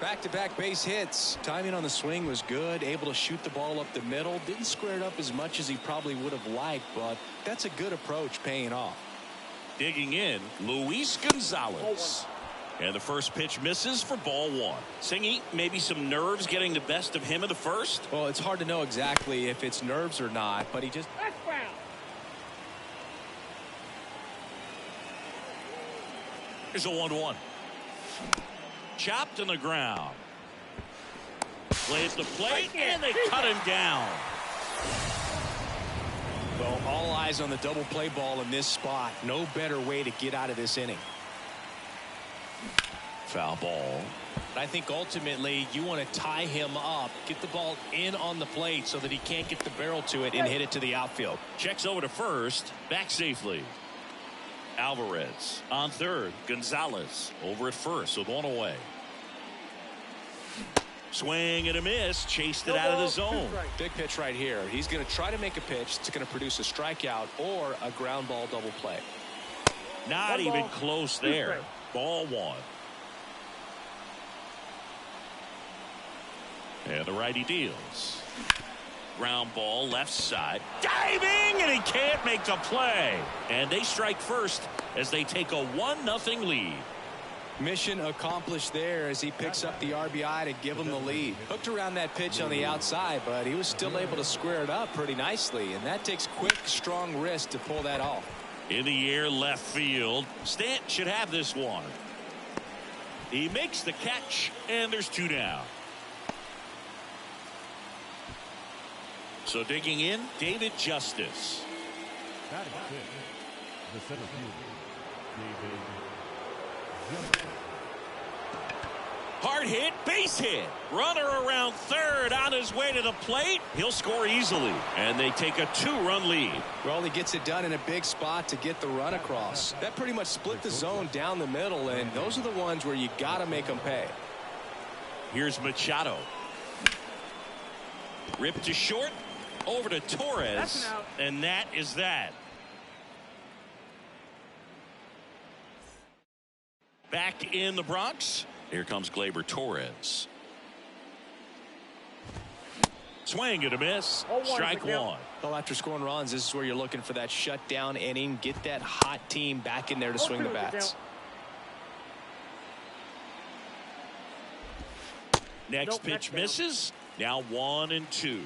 Back-to-back base hits. Timing on the swing was good. Able to shoot the ball up the middle. Didn't square it up as much as he probably would have liked, but that's a good approach paying off. Digging in, Luis Gonzalez. And the first pitch misses for ball one. Singy, maybe some nerves getting the best of him in the first? Well, it's hard to know exactly if it's nerves or not, but he just... That's foul. Here's a 1-1. Chopped on the ground. Plays the plate, and they cut him down. Well, all eyes on the double play ball in this spot. No better way to get out of this inning. Foul ball. I think ultimately you want to tie him up, get the ball in on the plate so that he can't get the barrel to it and hit it to the outfield. Checks over to first, back safely. Alvarez on third. Gonzalez over at first with one away. Swing and a miss. Chased it out of the zone. Big pitch right here. He's going to try to make a pitch that's going to produce a strikeout or a ground ball double play. Not even close there. Ball one. And the righty deals. Ground ball left side. Diving, and he can't make the play. And they strike first as they take a 1-0 lead. Mission accomplished there as he picks up the RBI to give him the lead. Hooked around that pitch on the outside, but he was still able to square it up pretty nicely. And that takes quick, strong wrist to pull that off. In the air, left field. Stant should have this one. He makes the catch, and there's two down. So digging in, David Justice. Batting fifth, the center fielder, David Justice. Hard hit, base hit. Runner around third on his way to the plate. He'll score easily, and they take a 2-run lead. Well, he gets it done in a big spot to get the run across. That pretty much split the zone down the middle, and those are the ones where you got to make them pay. Here's Machado. Ripped to short. Over to Torres, and that is that. Back in the Bronx, here comes Gleyber Torres. Swing and a miss. Strike one. Well, after scoring runs, this is where you're looking for that shutdown inning. Get that hot team back in there to swing the bats. Next pitch misses. Now 1-2.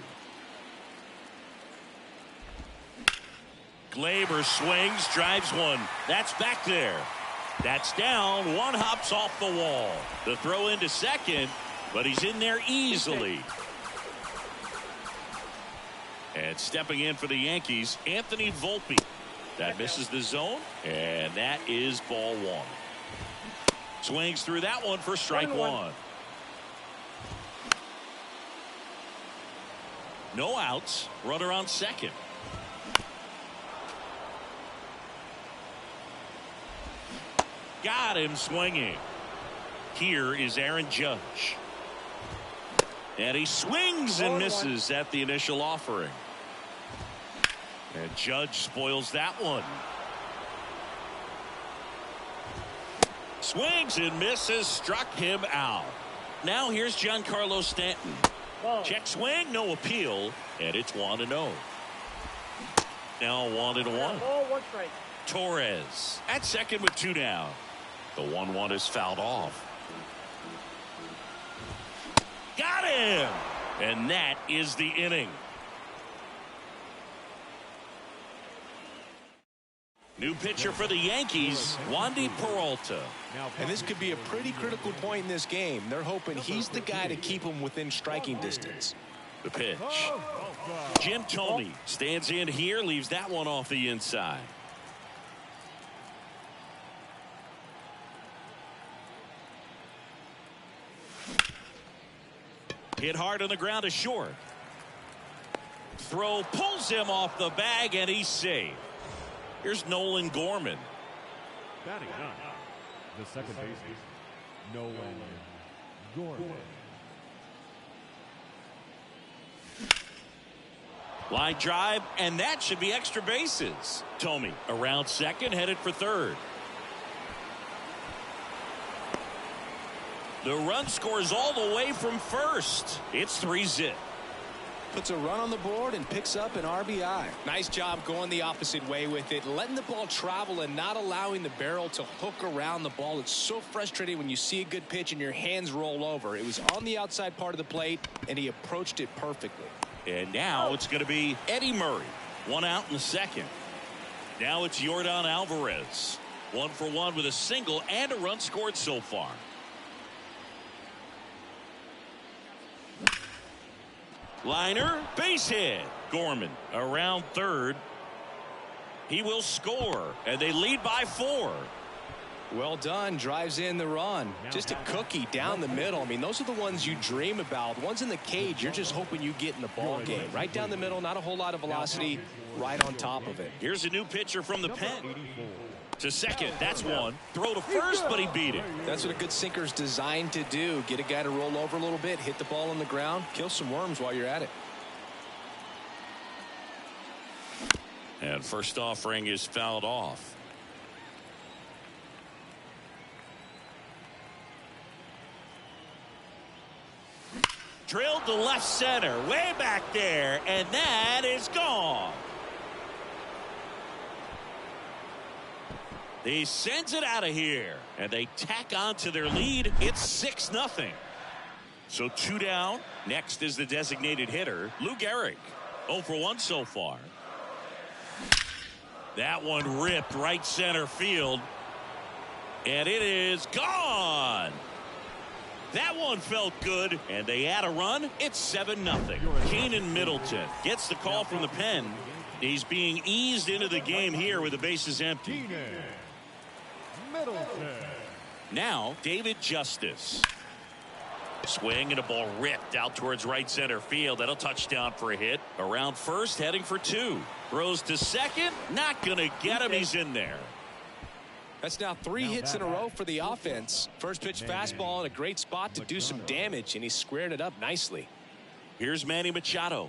Gleyber swings, drives one. That's back there. That's down. One hops off the wall. The throw into second, but he's in there easily. And stepping in for the Yankees, Anthony Volpe. That misses the zone, and that is ball one. Swings through that one for strike one. No outs. Runner on second. Got him swinging. Here is Aaron Judge. And he swings and misses at the initial offering. And Judge spoils that one. Swings and misses, struck him out. Now here's Giancarlo Stanton. Check swing, no appeal, and it's 1-0. Now 1-1. Torres at second with 2 down. The 1-1 is fouled off. Got him! And that is the inning. New pitcher for the Yankees, Wandy Peralta. And this could be a pretty critical point in this game. They're hoping he's the guy to keep them within striking distance. The pitch. Jim Thome stands in here, leaves that one off the inside. Hit hard on the ground to short. Throw pulls him off the bag, and he's safe. Here's Nolan Gorman. Batting ninth, the second baseman, Nolan Gorman. Line drive, and that should be extra bases. Thome around second, headed for third. The run scores all the way from first. It's 3-0. Puts a run on the board and picks up an RBI. Nice job going the opposite way with it, letting the ball travel and not allowing the barrel to hook around the ball. It's so frustrating when you see a good pitch and your hands roll over. It was on the outside part of the plate, and he approached it perfectly. And now it's going to be Eddie Murray. 1 out in the second. Now it's Yordan Alvarez. 1 for 1 with a single and a run scored so far. Liner, base hit. Gorman around third. He will score, and they lead by 4. Well done. Drives in the run. Just a cookie down the middle. I mean, those are the ones you dream about. Ones in the cage, you're just hoping you get in the ball game. Right down the middle, not a whole lot of velocity, right on top of it. Here's a new pitcher from the pen. To second, that's one. Throw to first, but he beat it. That's what a good sinker's designed to do. Get a guy to roll over a little bit, hit the ball on the ground, kill some worms while you're at it. And first offering is fouled off. Drilled to left center, way back there, and that is gone. He sends it out of here, and they tack on to their lead. It's 6-0. So 2 down. Next is the designated hitter, Lou Gehrig. 0 for 1 so far. That one ripped right center field, and it is gone. That one felt good, and they add a run. It's 7-0. Keenan Middleton gets the call from the pen. He's being eased into the game here with the bases empty. Now David Justice. Swing and a ball ripped out towards right center field. That'll touchdown for a hit. Around first, heading for 2. Throws to second. Not going to get him. He's in there. That's now 3 hits in a row for the offense. First pitch fastball in a great spot to do some damage, and he squared it up nicely. Here's Manny Machado.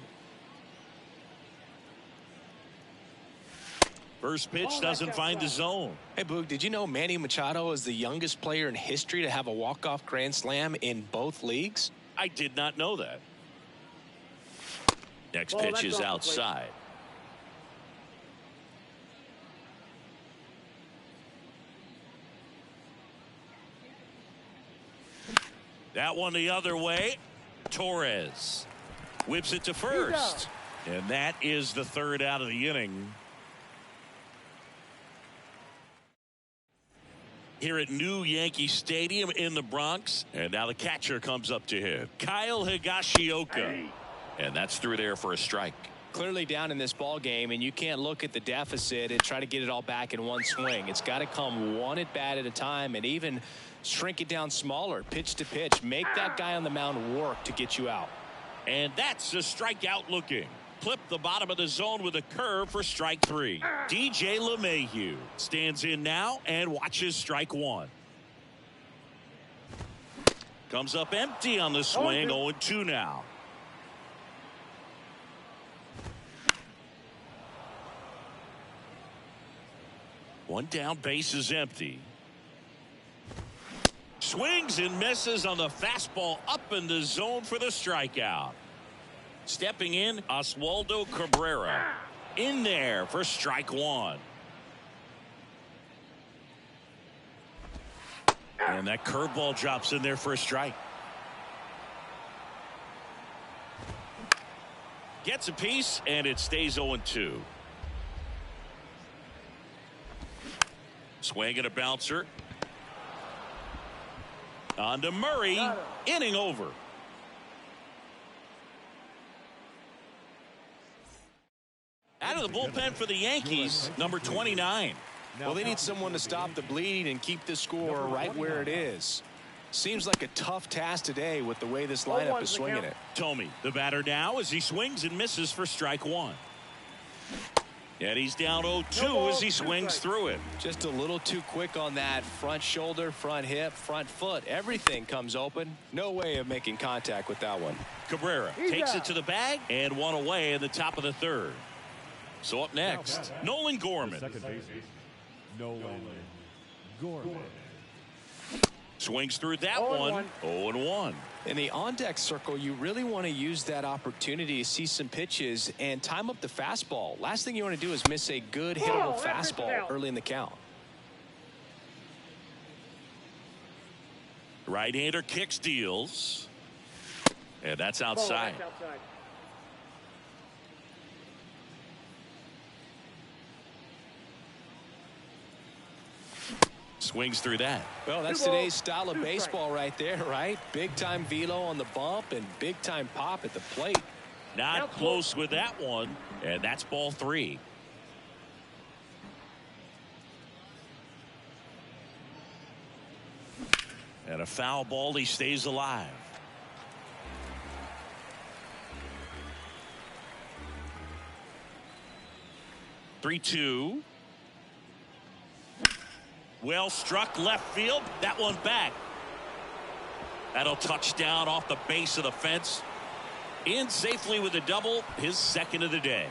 First pitch doesn't find the zone. Hey, Boog, did you know Manny Machado is the youngest player in history to have a walk-off grand slam in both leagues? I did not know that. Next pitch is outside. That one the other way. Torres whips it to first. And that is the 3rd out of the inning. here at New Yankee Stadium in the Bronx. And now the catcher comes up to him, Kyle Higashioka. And that's through there for a strike. Clearly down in this ball game, and you can't look at the deficit and try to get it all back in one swing. It's got to come one at bat at a time, and even shrink it down smaller, pitch to pitch. Make that guy on the mound work to get you out. And that's a strikeout looking. Clip the bottom of the zone with a curve for strike 3. DJ LeMahieu stands in now and watches strike 1. Comes up empty on the swing. 0-2 now. One down, base is empty. Swings and misses on the fastball up in the zone for the strikeout. Stepping in, Oswaldo Cabrera. In there for strike 1. And that curveball drops in there for a strike. Gets a piece, and it stays 0-2. Swing and a bouncer. On to Murray. Inning over. Out of the bullpen for the Yankees, number 29. Well, they need someone to stop the bleeding and keep the score right where it is. Seems like a tough task today with the way this lineup is swinging it. Tomey, the batter now, as he swings and misses for strike 1. And he's down 0-2 as he swings through it. Just a little too quick on that front shoulder, front hip, front foot. Everything comes open. No way of making contact with that one. Cabrera takes it to the bag and one away in the top of the 3rd. So up next, Nolan Gorman. Second baseman, Nolan Gorman. Swings through that one. 0-1. In the on-deck circle, you really want to use that opportunity to see some pitches and time up the fastball. Last thing you want to do is miss a good hittable fastball early in the count. Right-hander kicks, deals. And that's outside. Swings through that. Well, that's today's style of baseball right there, right? Big-time velo on the bump and big-time pop at the plate. Not close with that one, and that's ball 3. And a foul ball, he stays alive. Three-two. Well struck left field. That one back. That'll touch down off the base of the fence. In safely with a double, his 2nd of the day.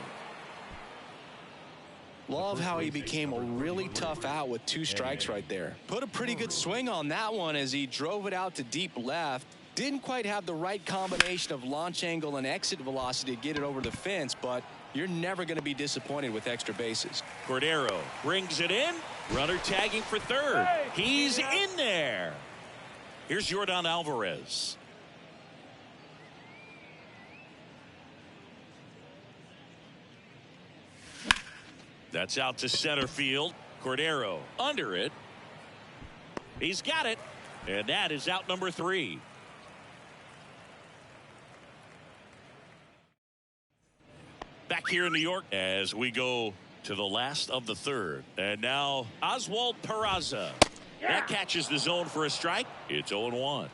Love how he became a really tough out with 2 strikes right there. Put a pretty good swing on that one as he drove it out to deep left. Didn't quite have the right combination of launch angle and exit velocity to get it over the fence, but you're never going to be disappointed with extra bases. Cordero brings it in. Runner tagging for 3rd. He's in there. Here's Yordan Alvarez. That's out to center field. Cordero under it. He's got it. And that is out number 3. Back here in New York as we go to the last of the 3rd. And now Oswald Peraza. That catches the zone for a strike. It's 0-1.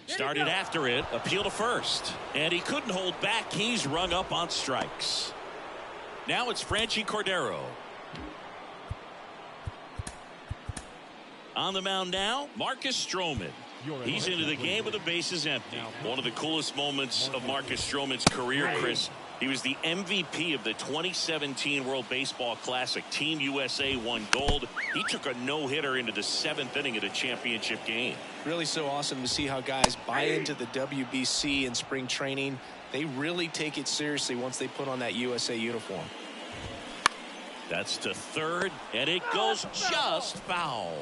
Started after it, appeal to first. And he couldn't hold back. He's rung up on strikes. Now it's Franchy Cordero. On the mound now, Marcus Stroman. He's into the game with the bases empty. One of the coolest moments of Marcus Stroman's career, Chris. He was the MVP of the 2017 World Baseball Classic. Team USA won gold. He took a no-hitter into the 7th inning of the championship game. Really so awesome to see how guys buy into the WBC in spring training. They really take it seriously once they put on that USA uniform. That's to third, and it goes just foul.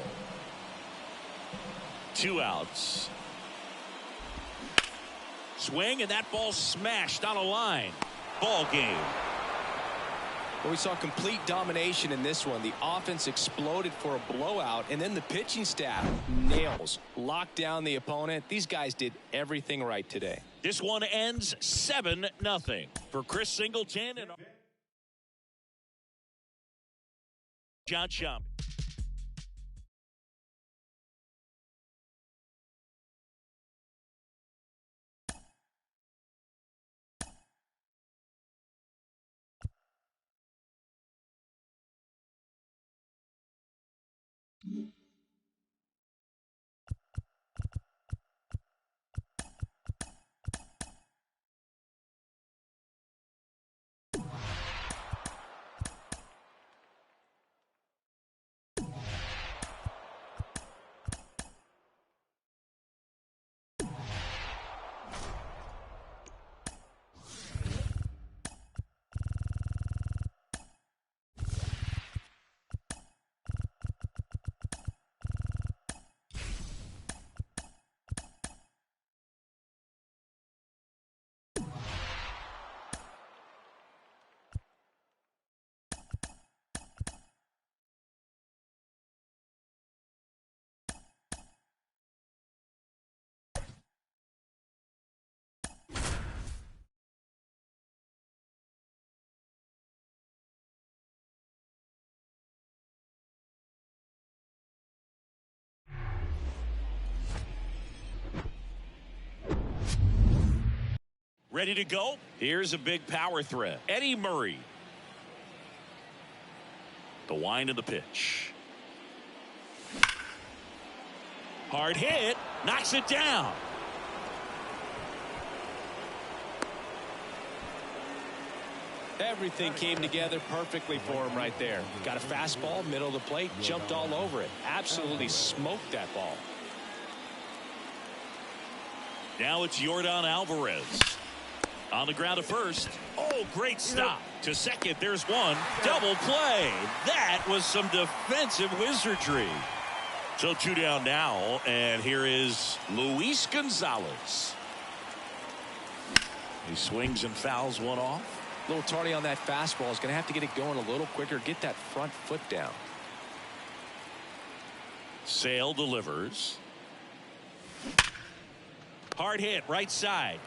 2 outs. Swing, and that ball smashed on a line. Ball game. Well, we saw complete domination in this one. The offense exploded for a blowout, and then the pitching staff nails, locked down the opponent. These guys did everything right today. This one ends 7-0 for Chris Singleton and John Shambi. Ready to go? Here's a big power threat. Eddie Murray. The wind of the pitch. Hard hit. Knocks it down. Everything came together perfectly for him right there. Got a fastball, middle of the plate, jumped all over it. Absolutely smoked that ball. Now it's Yordan Alvarez. On the ground to first. Oh, great stop. To second, there's one. Double play. That was some defensive wizardry. So 2 down now, and here is Luis Gonzalez. He swings and fouls one off. A little tardy on that fastball. Is going to have to get it going a little quicker. Get that front foot down. Sale delivers. Hard hit, right side.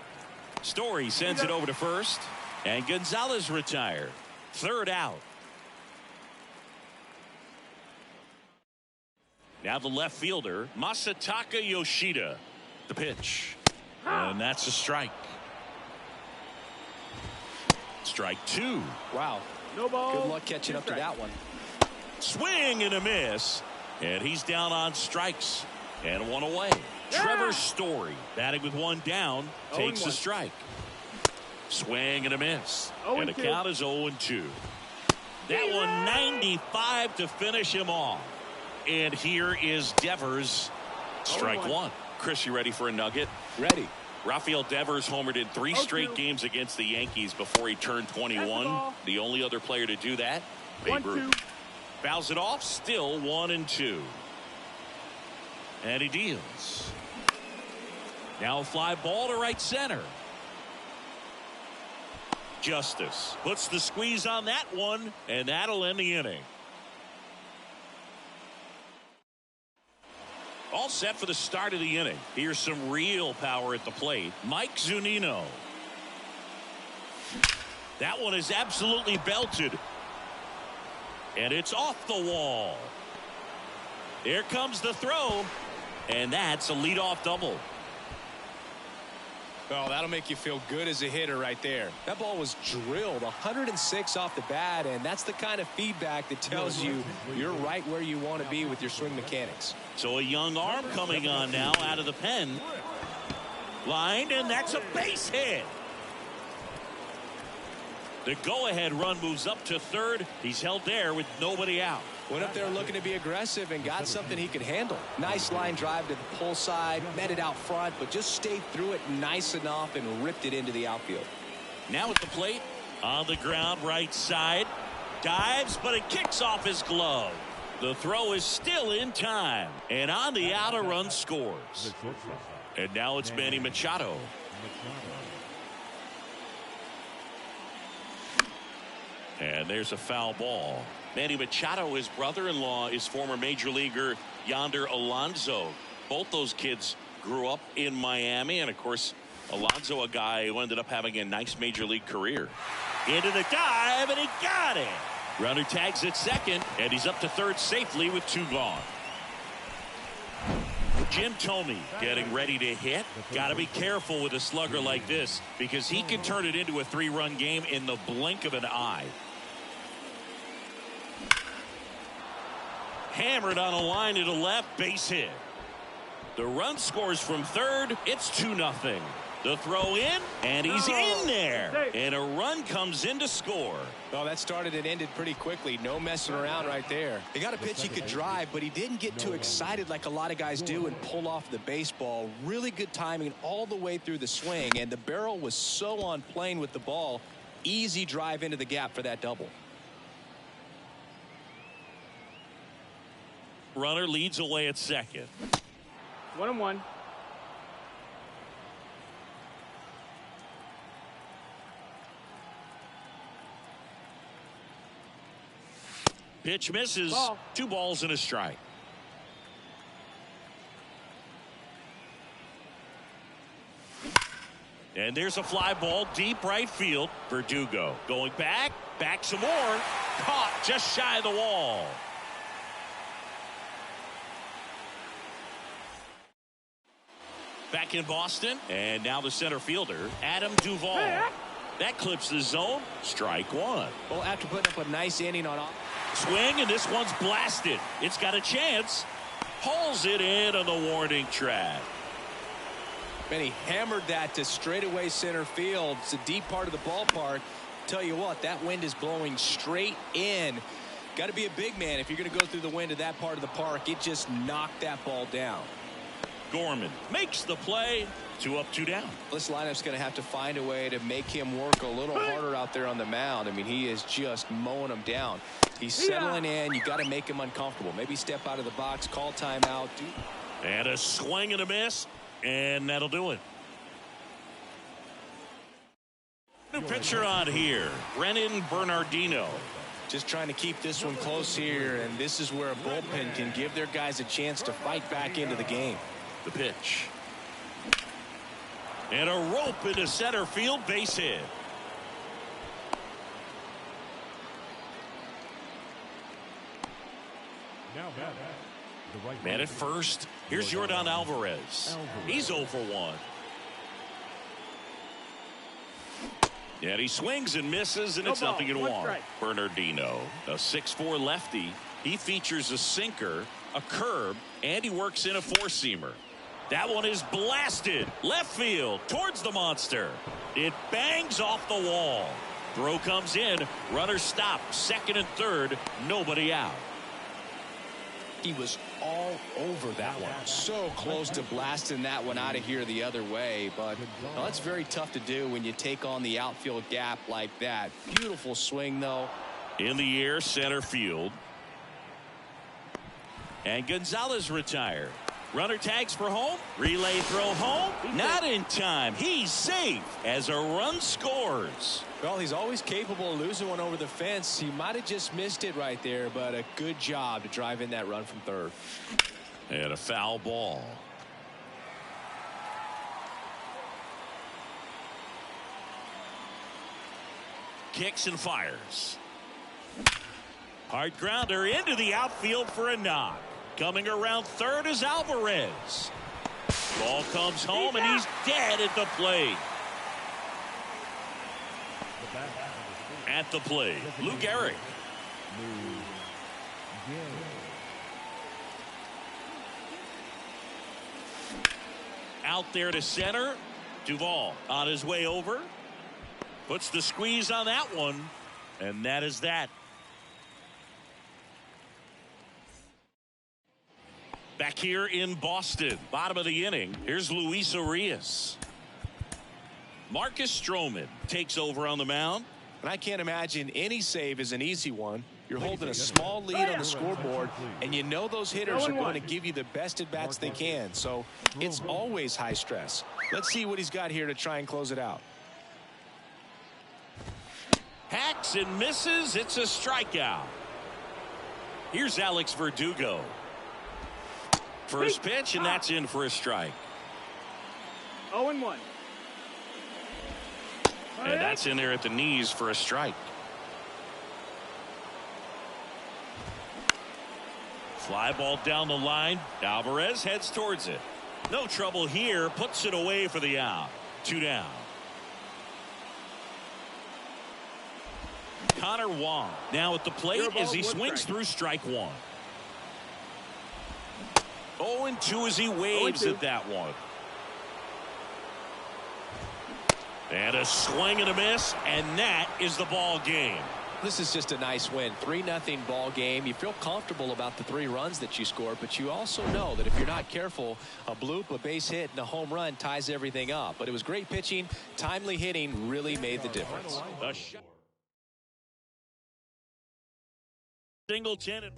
Story sends it over to first, and Gonzalez retired. 3rd out. Now the left fielder, Masataka Yoshida. The pitch. And that's a strike. Strike 2. Wow. No ball. Good luck catching up to that one. Swing and a miss. And he's down on strikes. And 1 away. Yeah. Trevor Story, batting with 1 down, takes a strike. Swing and a miss. And the count is 0-2. That one 95 to finish him off. And here is Devers. Strike 1. Chris, you ready for a nugget? Ready. Rafael Devers homered in 3 straight games against the Yankees before he turned 21. The only other player to do that, Babe Ruth. Fouls it off, still 1-2. And he deals. Now a fly ball to right center. Justice puts the squeeze on that one, and that'll end the inning. All set for the start of the inning. Here's some real power at the plate. Mike Zunino. That one is absolutely belted. And it's off the wall. Here comes the throw. And that's a leadoff double. Well, that'll make you feel good as a hitter right there. That ball was drilled 106 off the bat, and that's the kind of feedback that tells you you're right where you want to be with your swing mechanics. So a young arm coming on now out of the pen. Line, and that's a base hit. The go-ahead run moves up to third. He's held there with nobody out. Went up there looking to be aggressive and got something he could handle. Nice line drive to the pull side, met it out front, but just stayed through it nice enough and ripped it into the outfield. Now at the plate, on the ground right side. Dives, but it kicks off his glove. The throw is still in time. And on the out, a run scores. And now it's Manny Machado. And there's a foul ball. Manny Machado, his brother-in-law, is former major leaguer Yonder Alonso. Both those kids grew up in Miami. And, of course, Alonso, a guy who ended up having a nice major league career. Into the dive, and he got it. Runner tags at second, and he's up to third safely with 2 gone. Jim Thome getting ready to hit. Got to be careful with a slugger like this because he can turn it into a 3-run game in the blink of an eye. Hammered on a line to the left, base hit. The run scores from third. It's 2-0. The throw in, and he's in there. And a run comes in to score. Well, that started and ended pretty quickly. No messing around right there. He got a pitch he could drive, but he didn't get too excited like a lot of guys do and pull off the baseball. Really good timing all the way through the swing, and the barrel was so on plane with the ball. Easy drive into the gap for that double. Runner leads away at second. 1-1. Pitch misses. Ball. 2 balls and a strike. And there's a fly ball deep right field. Verdugo going back some more. Caught just shy of the wall. Back in Boston, and now the center fielder, Adam Duvall. That clips the zone. Strike 1. Well, after putting up a nice inning on swing, and this one's blasted. It's got a chance. Hauls it in on the warning track. And he hammered that to straightaway center field. It's a deep part of the ballpark. Tell you what, that wind is blowing straight in. Got to be a big man if you're going to go through the wind of that part of the park. It just knocked that ball down. Gorman makes the play. 2 up, 2 down. This lineup's going to have to find a way to make him work a little harder out there on the mound. I mean, he is just mowing them down. He's settling in. You got to make him uncomfortable. Maybe step out of the box, call timeout. And a swing and a miss, and that'll do it. New pitcher on here, Brennan Bernardino. Just trying to keep this one close here, and this is where a bullpen can give their guys a chance to fight back into the game. The pitch. And a rope into center field, base hit. Now back. The right Man at first. Here's Yordan Alvarez. He's 0 for 1. And he swings and misses, and it's 0-1. Bernardino, a 6'4" lefty. He features a sinker, a curve, and he works in a 4-seamer. That one is blasted left field towards the monster. It bangs off the wall. Throw comes in. Runner stopped. Second and third. Nobody out. He was all over that one. So close to blasting that one out of here the other way. But well, that's very tough to do when you take on the outfield gap like that. Beautiful swing, though. In the air, center field. And Gonzalez retired. Runner tags for home. Relay throw home. Not in time. He's safe as a run scores. Well, he's always capable of losing one over the fence. He might have just missed it right there, but a good job to drive in that run from third. And a foul ball. Kicks and fires. Hard grounder into the outfield for a knock. Coming around third is Alvarez. Ball comes home and he's dead at the plate. At the plate, Lou Gehrig. Out there to center. Duvall on his way over. Puts the squeeze on that one. And that is that. Back here in Boston, bottom of the inning, here's Luis Urias. Marcus Stroman takes over on the mound. And I can't imagine any save is an easy one. You're holding a small lead on the scoreboard, and you know those hitters are going to give you the best at-bats they can. So it's always high stress. Let's see what he's got here to try and close it out. Hacks and misses. It's a strikeout. Here's Alex Verdugo. First pitch, and that's in for a strike. 0-1. And that's in there at the knees for a strike. Fly ball down the line. Alvarez heads towards it. No trouble here. Puts it away for the out. 2 down. Connor Wong now at the plate as he swings through strike 1. 0-2 as he waves at that one. And a swing and a miss, and that is the ball game. This is just a nice win. 3-0 ball game. You feel comfortable about the 3 runs that you scored, but you also know that if you're not careful, a bloop, a base hit, and a home run ties everything up. But it was great pitching. Timely hitting really made the difference. A Singleton.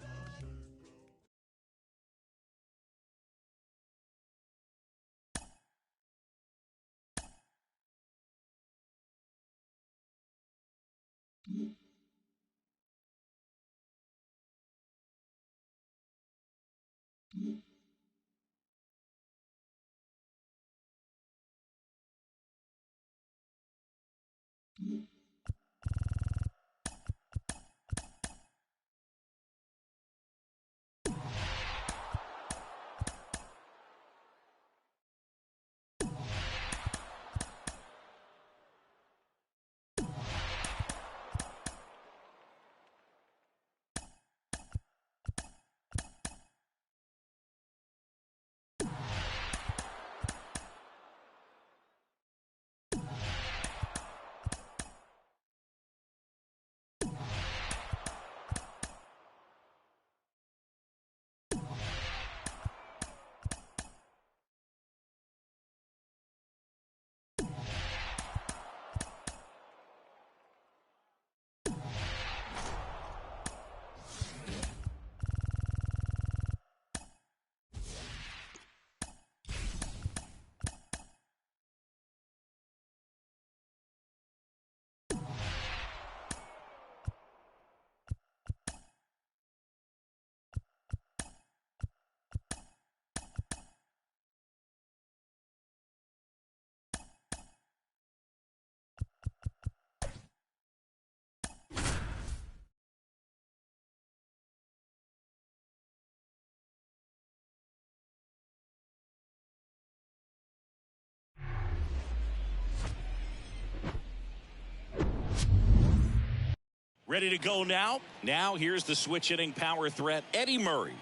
Ready to go now. Now here's the switch hitting power threat, Eddie Murray.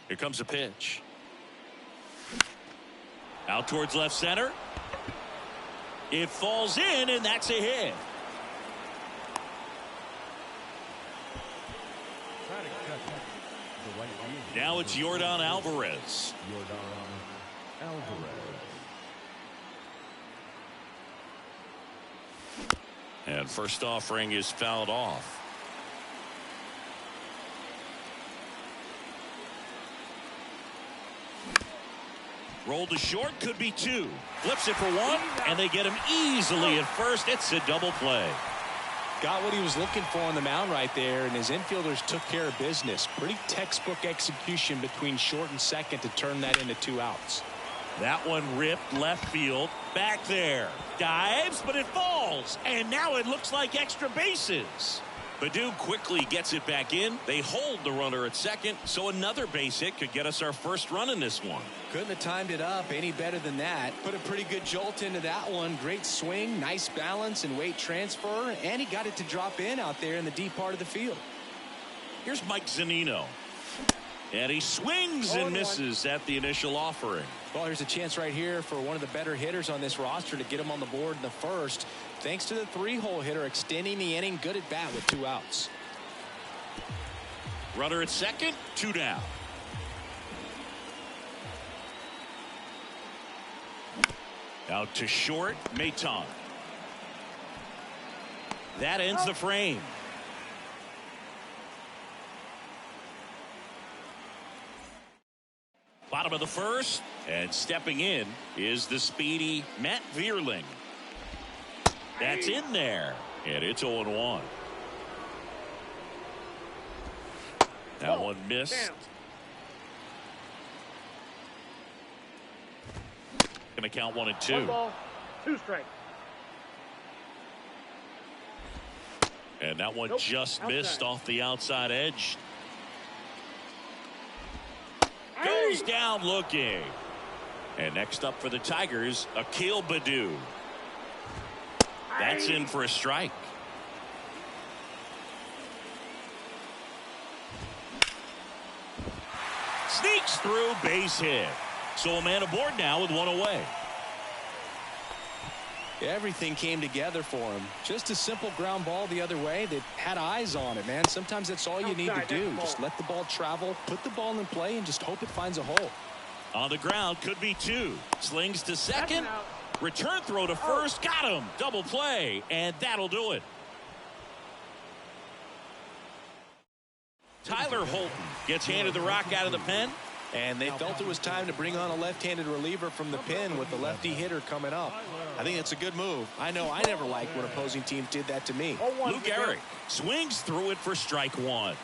Here comes a pitch. Out towards left center. It falls in, and that's a hit. Now it's Yordan Alvarez. And first offering is fouled off. Rolled to short, could be 2. Flips it for 1, and they get him easily at first. It's a double play. Got what he was looking for on the mound right there, and his infielders took care of business. Pretty textbook execution between short and second to turn that into 2 outs. That one ripped left field. Back there. Dives, but it falls. And now it looks like extra bases. Baду quickly gets it back in. They hold the runner at second, so another base hit could get us our first run in this one. Couldn't have timed it up any better than that. Put a pretty good jolt into that one. Great swing, nice balance and weight transfer, and he got it to drop in out there in the deep part of the field. Here's Mike Zunino. And he swings and misses at the initial offering. Well, there's a chance right here for one of the better hitters on this roster to get him on the board in the first. Thanks to the 3-hole hitter extending the inning. Good at bat with 2 outs. Runner at second, 2 down. Out to short, Maton. That ends the frame. Bottom of the first, and stepping in is the speedy Matt Vierling. That's in there, and it's 0-1. That one missed. Going to count 1 and 2. 1 ball, 2 strikes. And that one just missed off the outside edge. Goes down looking. And next up for the Tigers, Akil Baddoo. That's in for a strike. Sneaks through, base hit. So a man aboard now with 1 away. Everything came together for him. Just a simple ground ball the other way that had eyes on it, man. Sometimes that's all you need to do. Just let the ball travel, put the ball in play, and just hope it finds a hole. On the ground, could be 2. Slings to second. Return throw to first. Got him. Double play. And that'll do it. Tyler Holton gets handed the rock out of the pen. And they felt it was time to bring on a left-handed reliever from the pen with the lefty hitter coming up. I think it's a good move. I know I never liked when opposing teams did that to me. Luke Gehrig swings through it for strike 1.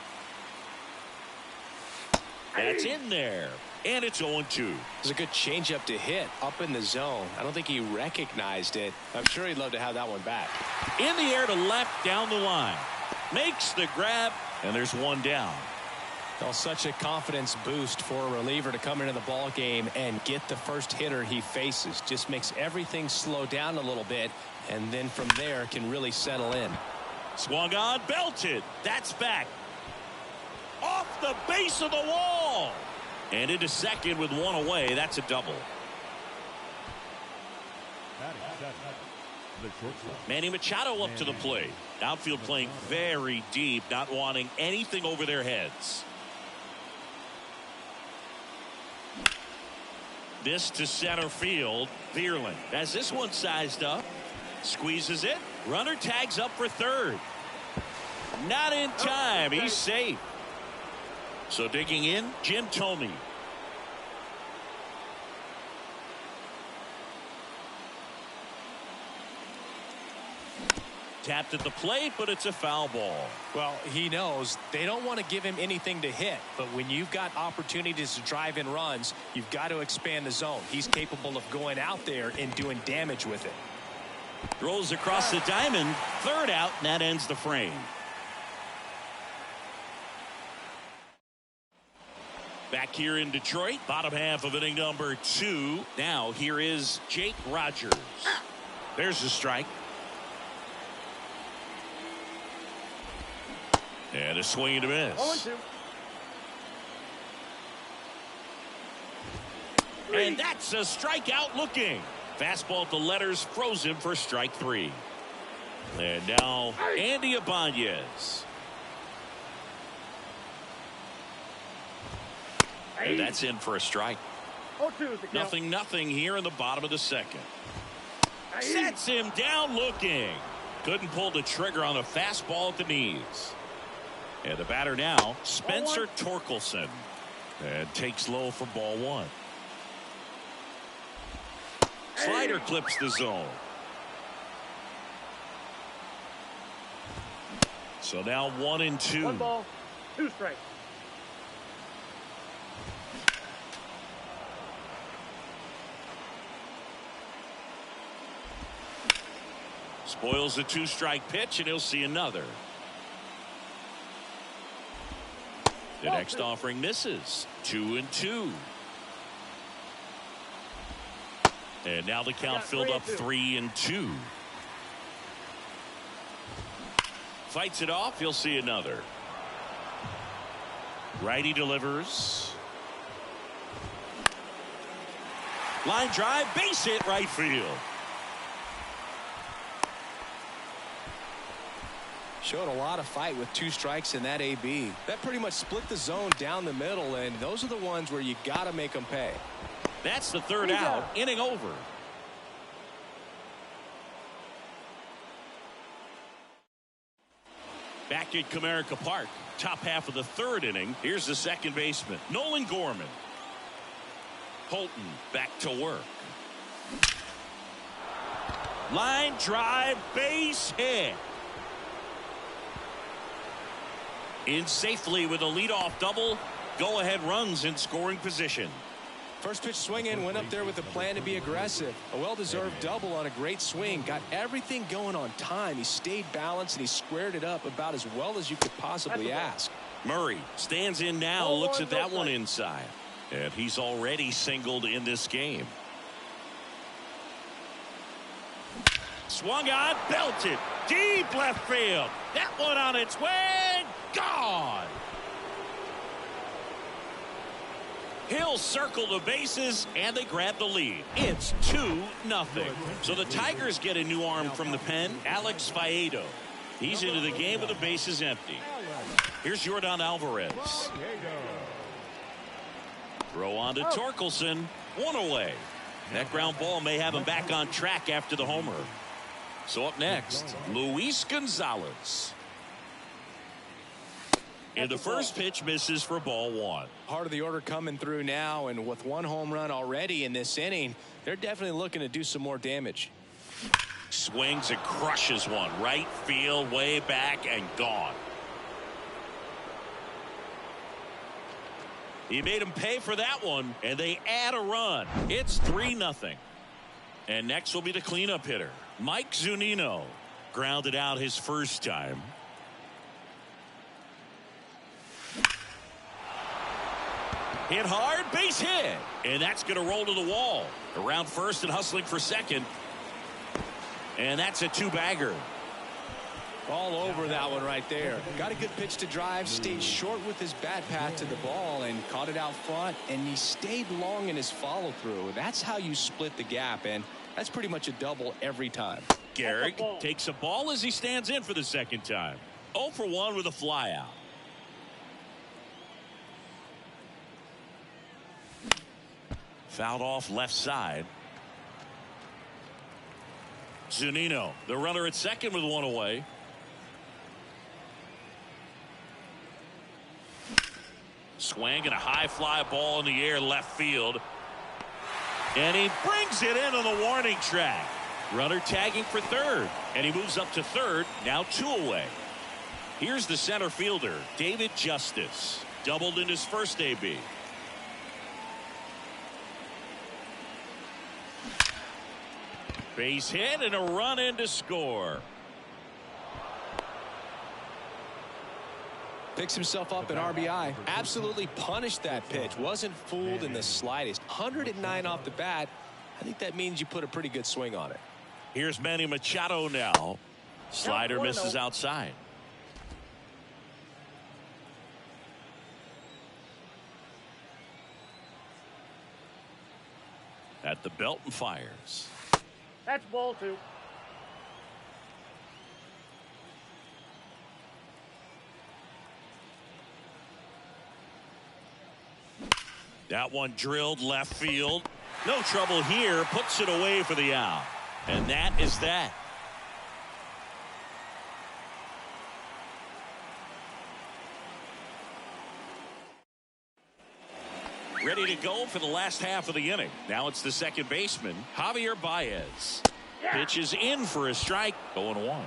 That's in there. And it's 0-2. It was a good changeup to hit up in the zone. I don't think he recognized it. I'm sure he'd love to have that one back. In the air to left down the line. Makes the grab, and there's 1 down. Well, such a confidence boost for a reliever to come into the ball game and get the first hitter he faces. Just makes everything slow down a little bit, and then from there can really settle in. Swung on, belted. That's back. Off the base of the wall. And into second with 1 away. That's a double. Manny Machado up to the plate. Outfield playing very deep, not wanting anything over their heads. This to center field. Vierling has this one sized up. Squeezes it. Runner tags up for third. Not in time. He's safe. So digging in, Jim Thome. Tapped at the plate, but it's a foul ball. Well, he knows they don't want to give him anything to hit, but when you've got opportunities to drive in runs, you've got to expand the zone. He's capable of going out there and doing damage with it. Throws across the diamond. Third out, and that ends the frame. Back here in Detroit, bottom half of inning number 2. Now here is Jake Rogers. There's a strike. And a swing and a miss. 0-2. And that's a strikeout looking. Fastball at the letters froze him for strike 3. And now Andy Ibanez. And that's in for a strike. 0-2 Nothing here in the bottom of the second. Sets him down looking. Couldn't pull the trigger on a fastball at the knees. And the batter now, Spencer Torkelson. And takes low for ball 1. Slider clips the zone. So now 1 and 2. 1 ball, 2 strikes. Spoils the 2-strike pitch, and he'll see another. The next offering misses. 2 and 2. And now the count filled up 3 and 2. Fights it off. He'll see another. Righty delivers. Line drive, base hit, right field. Showed a lot of fight with 2 strikes in that AB. That pretty much split the zone down the middle, and those are the ones where you got to make them pay. That's the third out. Inning over. Back at Comerica Park, top half of the third inning. Here's the second baseman, Nolan Gorman. Holton back to work. Line drive, base hit. In safely with a leadoff double. Go-ahead runs in scoring position. First pitch swing in, went up there with a plan to be aggressive. A well-deserved double on a great swing. Got everything going on time. He stayed balanced and he squared it up about as well as you could possibly ask. Murray stands in now, looks at that one inside. And he's already singled in this game. Swung on, belted, deep left field. That one on its way, gone. He'll circle the bases, and they grab the lead. It's 2-0. So the Tigers get a new arm from the pen, Alex Faedo. He's into the game with the bases empty. Here's Yordan Alvarez. Throw on to Torkelson. One away. That ground ball may have him back on track after the homer. So up next, Luis Gonzalez. And the first pitch misses for ball one. Part of the order coming through now, and with one home run already in this inning, they're definitely looking to do some more damage. Swings and crushes one. Right field, way back, and gone. He made him pay for that one, and they add a run. It's 3-0. And next will be the cleanup hitter, Mike Zunino. Grounded out his first time. Hit hard, base hit. And that's going to roll to the wall. Around first and hustling for second. And that's a two-bagger. All over that one right there. Got a good pitch to drive, stayed short with his bat path to the ball and caught it out front, and he stayed long in his follow-through. That's how you split the gap, and that's pretty much a double every time. Garrick takes a ball as he stands in for the second time. 0 for 1 with a flyout. Fouled off left side. Zunino, the runner at second with one away. Swing and a high fly ball in the air left field. And he brings it in on the warning track. Runner tagging for third. And he moves up to third. Now 2 away. Here's the center fielder, David Justice. Doubled in his first AB. Base hit and a run in to score. Picks himself up an RBI. Absolutely punished that pitch. Wasn't fooled in the slightest. 109 off the bat. I think that means you put a pretty good swing on it. Here's Manny Machado now. Slider misses outside. At the belt and fires. That's ball 2. That one drilled left field. No trouble here. Puts it away for the out. And that is that. Ready to go for the last half of the inning. Now it's the second baseman, Javier Baez. Pitches in for a strike. 0-1.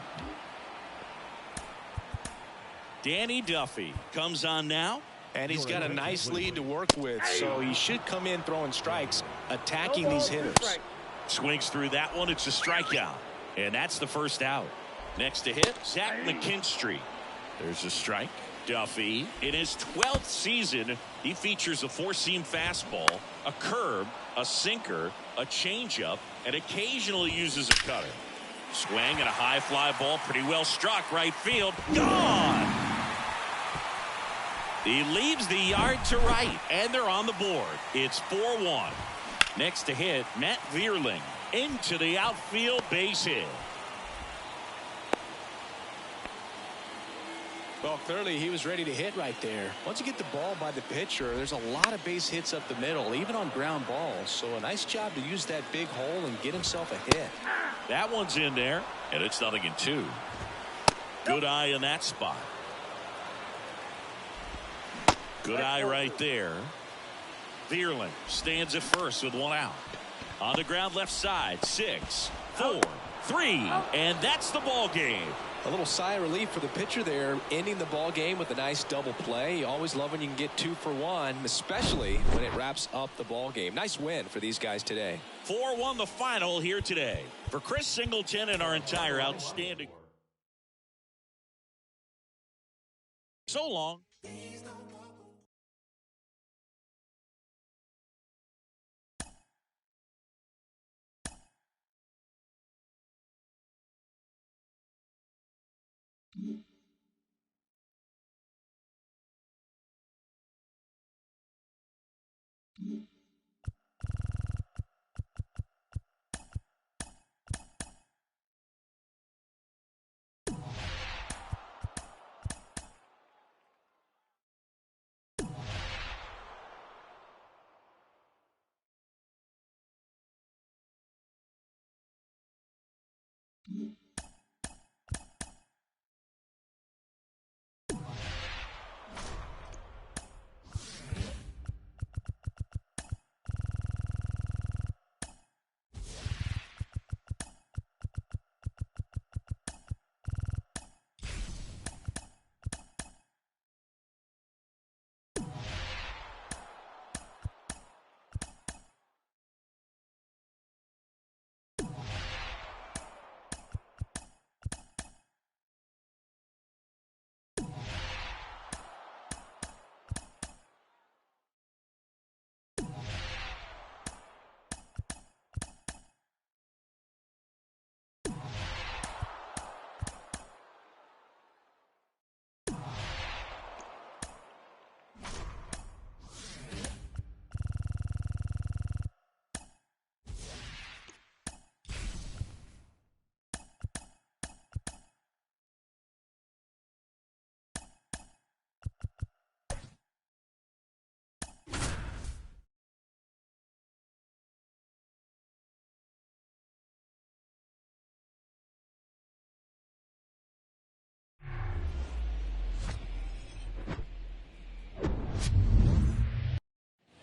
Danny Duffy comes on now. And he's got a nice lead to work with, so he should come in throwing strikes, attacking these hitters. Swings through that one. It's a strikeout. And that's the first out. Next to hit, Zach McKinstry. There's a strike. Duffy, in his 12th season, he features a four-seam fastball, a curve, a sinker, a changeup, and occasionally uses a cutter. Swing and a high fly ball, pretty well struck, right field. Gone! He leaves the yard to right, and they're on the board. It's 4-1. Next to hit, Matt Vierling into the outfield, base hit. Well, clearly he was ready to hit right there. Once you get the ball by the pitcher, there's a lot of base hits up the middle, even on ground balls. So a nice job to use that big hole and get himself a hit. That one's in there, and it's 0-2. Good eye in that spot. Good eye right there. Vierling stands at first with one out. On the ground left side. 6, 4, 3, and that's the ball game. A little sigh of relief for the pitcher there, ending the ball game with a nice double play. You always love when you can get 2 for 1, especially when it wraps up the ball game. Nice win for these guys today. 4-1 the final here today. For Chris Singleton and our entire outstanding. So long.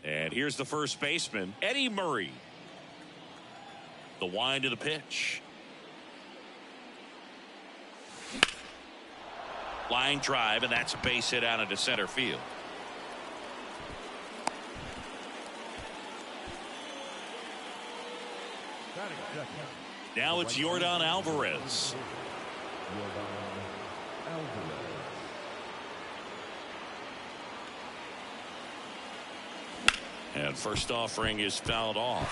And here's the first baseman, Eddie Murray. The wind of the pitch. Line drive, and that's a base hit out into center field. Now it's Yordan Alvarez. And first offering is fouled off.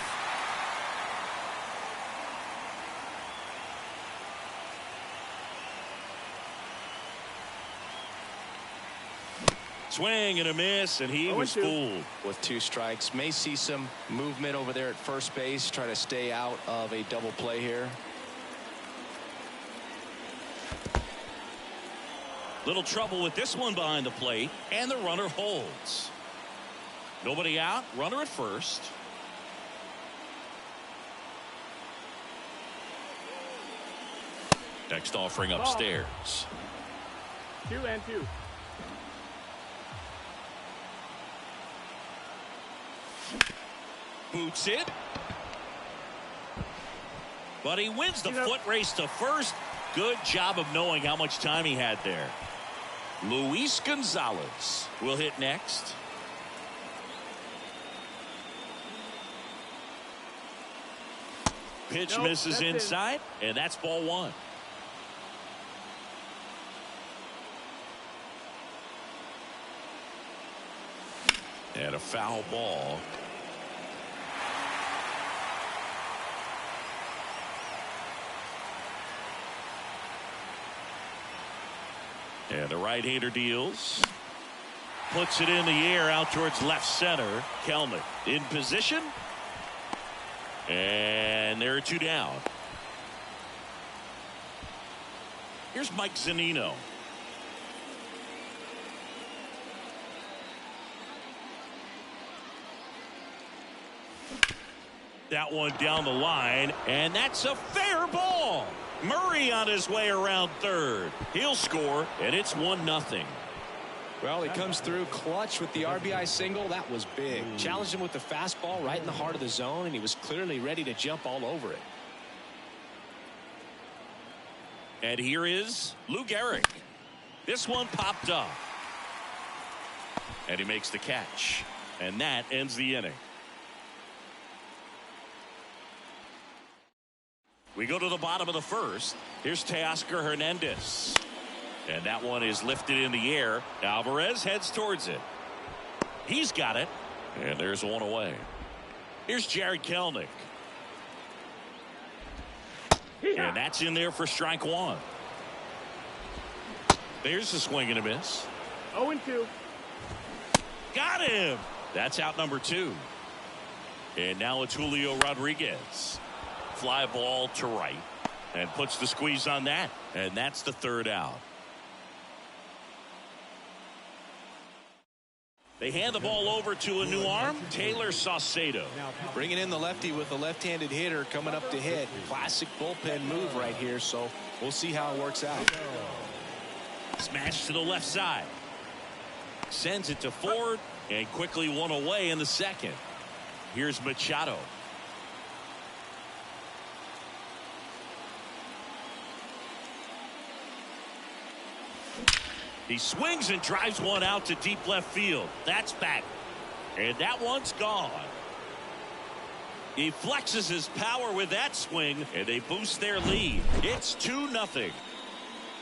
Swing and a miss, and he was fooled. With 2 strikes, may see some movement over there at first base, try to stay out of a double play here. Little trouble with this one behind the plate, and the runner holds. Nobody out, runner at first. Next offering upstairs. 2-2. Boots it. But he wins the foot race to first. Good job of knowing how much time he had there. Luis Gonzalez will hit next. Pitch misses inside, and that's ball 1. And a foul ball. And the right-hander deals. Puts it in the air out towards left center. Kelman in position. And there are 2 down. Here's Mike Zunino. That one down the line, and that's a fair ball. Murray on his way around third. He'll score, and it's 1-0. Well, he comes through clutch with the RBI single. That was big. Challenged him with the fastball right in the heart of the zone, and he was clearly ready to jump all over it. And here is Lou Gehrig. This one popped up. And he makes the catch. And that ends the inning. We go to the bottom of the first. Here's Teoscar Hernandez. And that one is lifted in the air. Alvarez heads towards it. He's got it. And there's one away. Here's Jared Kelenic. And that's in there for strike one. There's a swing and a miss. 0-2. Got him. That's out number 2. And now it's Julio Rodriguez. Fly ball to right. And puts the squeeze on that. And that's the third out. They hand the ball over to a new arm, Taylor Saucedo. Bringing in the lefty with a left-handed hitter coming up to hit. Classic bullpen move right here, so we'll see how it works out. Smash to the left side. Sends it to Ford, and quickly one away in the second. Here's Machado. He swings and drives one out to deep left field. That's back. And that one's gone. He flexes his power with that swing, and they boost their lead. It's 2-0.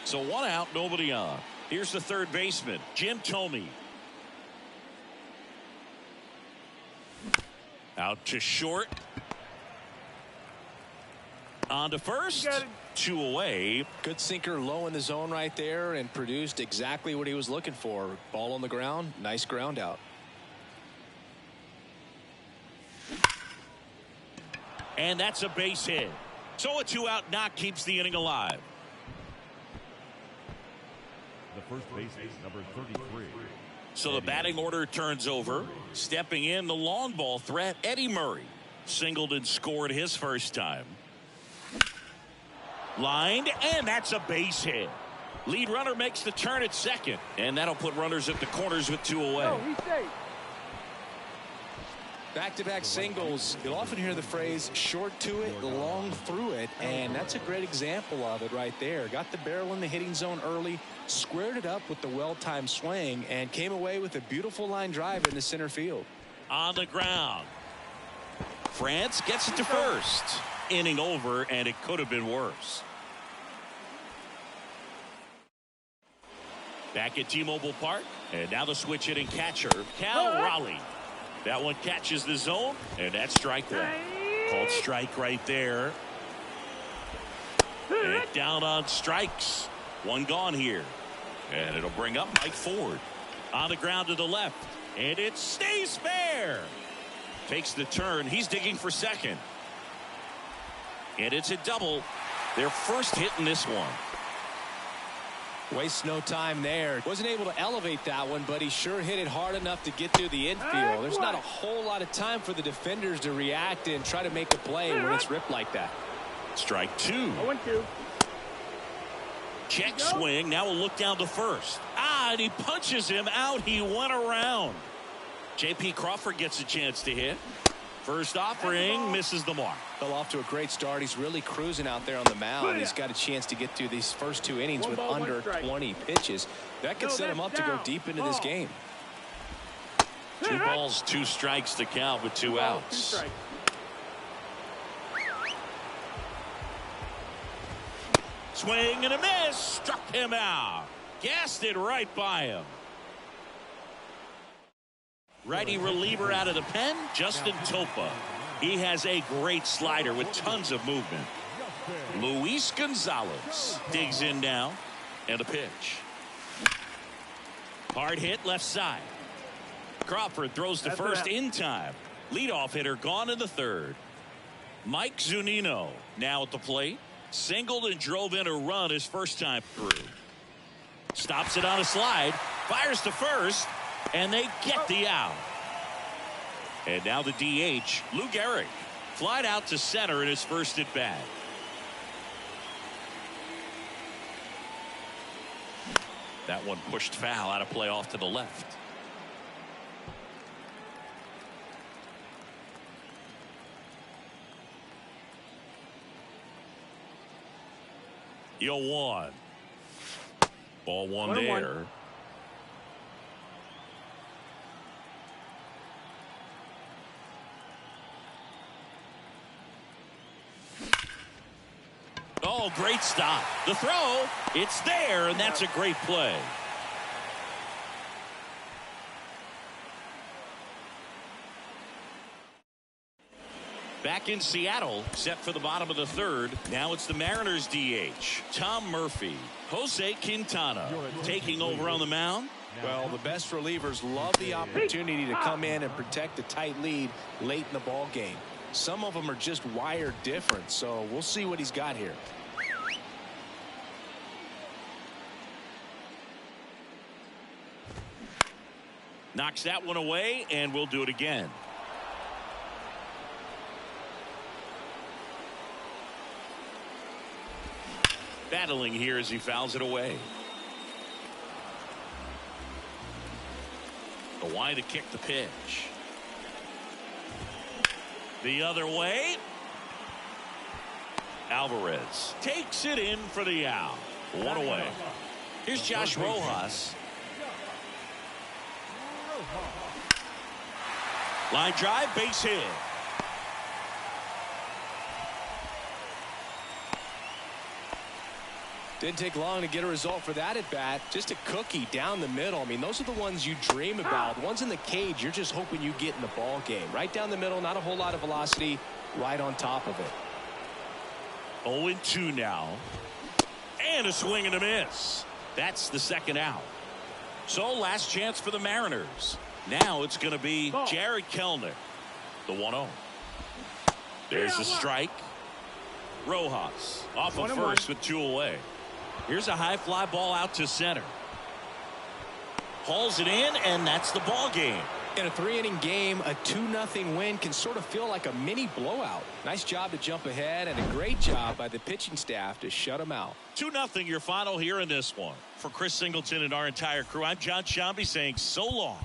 So one out, nobody on. Here's the third baseman, Jim Thome. Out to short. On to first. 2 away. Good sinker low in the zone right there and produced exactly what he was looking for. Ball on the ground. Nice ground out. And that's a base hit. So a 2-out knock keeps the inning alive. The first baseman, number 33. So the batting order turns over. Stepping in, the long ball threat, Eddie Murray. Singled and scored his first time. Lined, and that's a base hit. Lead runner makes the turn at second, and that'll put runners at the corners with 2 away. Oh, he's safe. Back-to-back singles. You'll often hear the phrase short to it, long through it, and that's a great example of it right there. Got the barrel in the hitting zone early, squared it up with the well-timed swing, and came away with a beautiful line drive into center field. On the ground. France gets it to first. Inning over, and it could have been worse. Back at T-Mobile Park, and now the switch hitting catcher, Cal Raleigh. That one catches the zone, and that's strike one. Called strike right there. And down on strikes. One gone here. And it'll bring up Mike Ford. On the ground to the left, and it stays fair. Takes the turn. He's digging for second. And it's a double. Their first hit in this one. Wastes no time there. Wasn't able to elevate that one, but he sure hit it hard enough to get through the infield. There's not a whole lot of time for the defenders to react and try to make a play when it's ripped like that. Strike 2. 0-2. Check swing. Now we'll look down to first. And he punches him out. He went around. J.P. Crawford gets a chance to hit. First offering misses the mark. Fell off to a great start. He's really cruising out there on the mound. He's got a chance to get through these first 2 innings with under 20 pitches. That could set him up to go deep into this game. 2 balls, 2 strikes to count with 2 outs. Swing and a miss. Struck him out. Gassed it right by him. Righty reliever out of the pen, Justin Topa. He has a great slider with tons of movement. Luis Gonzalez digs in now, and a pitch. Hard hit left side. Crawford throws to first in time. Leadoff hitter gone in the third. Mike Zunino now at the plate. Singled and drove in a run his first time through. Stops it on a slide. Fires to first. And they get the out. And now the DH, Lou Gehrig, flied out to center in his first at bat. That one pushed foul out of play off to the left. Yo, one. Ball one there. Oh, great stop. The throw, it's there, and that's a great play. Back in Seattle, set for the bottom of the third. Now it's the Mariners DH, Tom Murphy. Jose Quintana taking over on the mound. Well, the best relievers love the opportunity to come in and protect a tight lead late in the ball game. Some of them are just wired different, so we'll see what he's got here. Knocks that one away, and we'll do it again. Battling here as he fouls it away. The wide to kick the pitch. The other way. Alvarez takes it in for the out. One away. Here's Josh Rojas. Line drive, base hit. Didn't take long to get a result for that at bat. Just a cookie down the middle. I mean, those are the ones you dream about. The ones in the cage, you're just hoping you get in the ball game. Right down the middle, not a whole lot of velocity, right on top of it. 0-2 now. And a swing and a miss. That's the second out. So last chance for the Mariners. Now it's going to be Jared Kelenic, the 1-0. There's a strike. Rojas off of first with 2 away. Here's a high fly ball out to center. Hauls it in, and that's the ball game. In a 3-inning game, a 2-0 win can sort of feel like a mini blowout. Nice job to jump ahead, and a great job by the pitching staff to shut them out. 2-0 your final here in this one. For Chris Singleton and our entire crew, I'm John Shambi saying so long.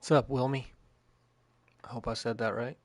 What's up, Wilmy? I hope I said that right.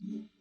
Mm-hmm.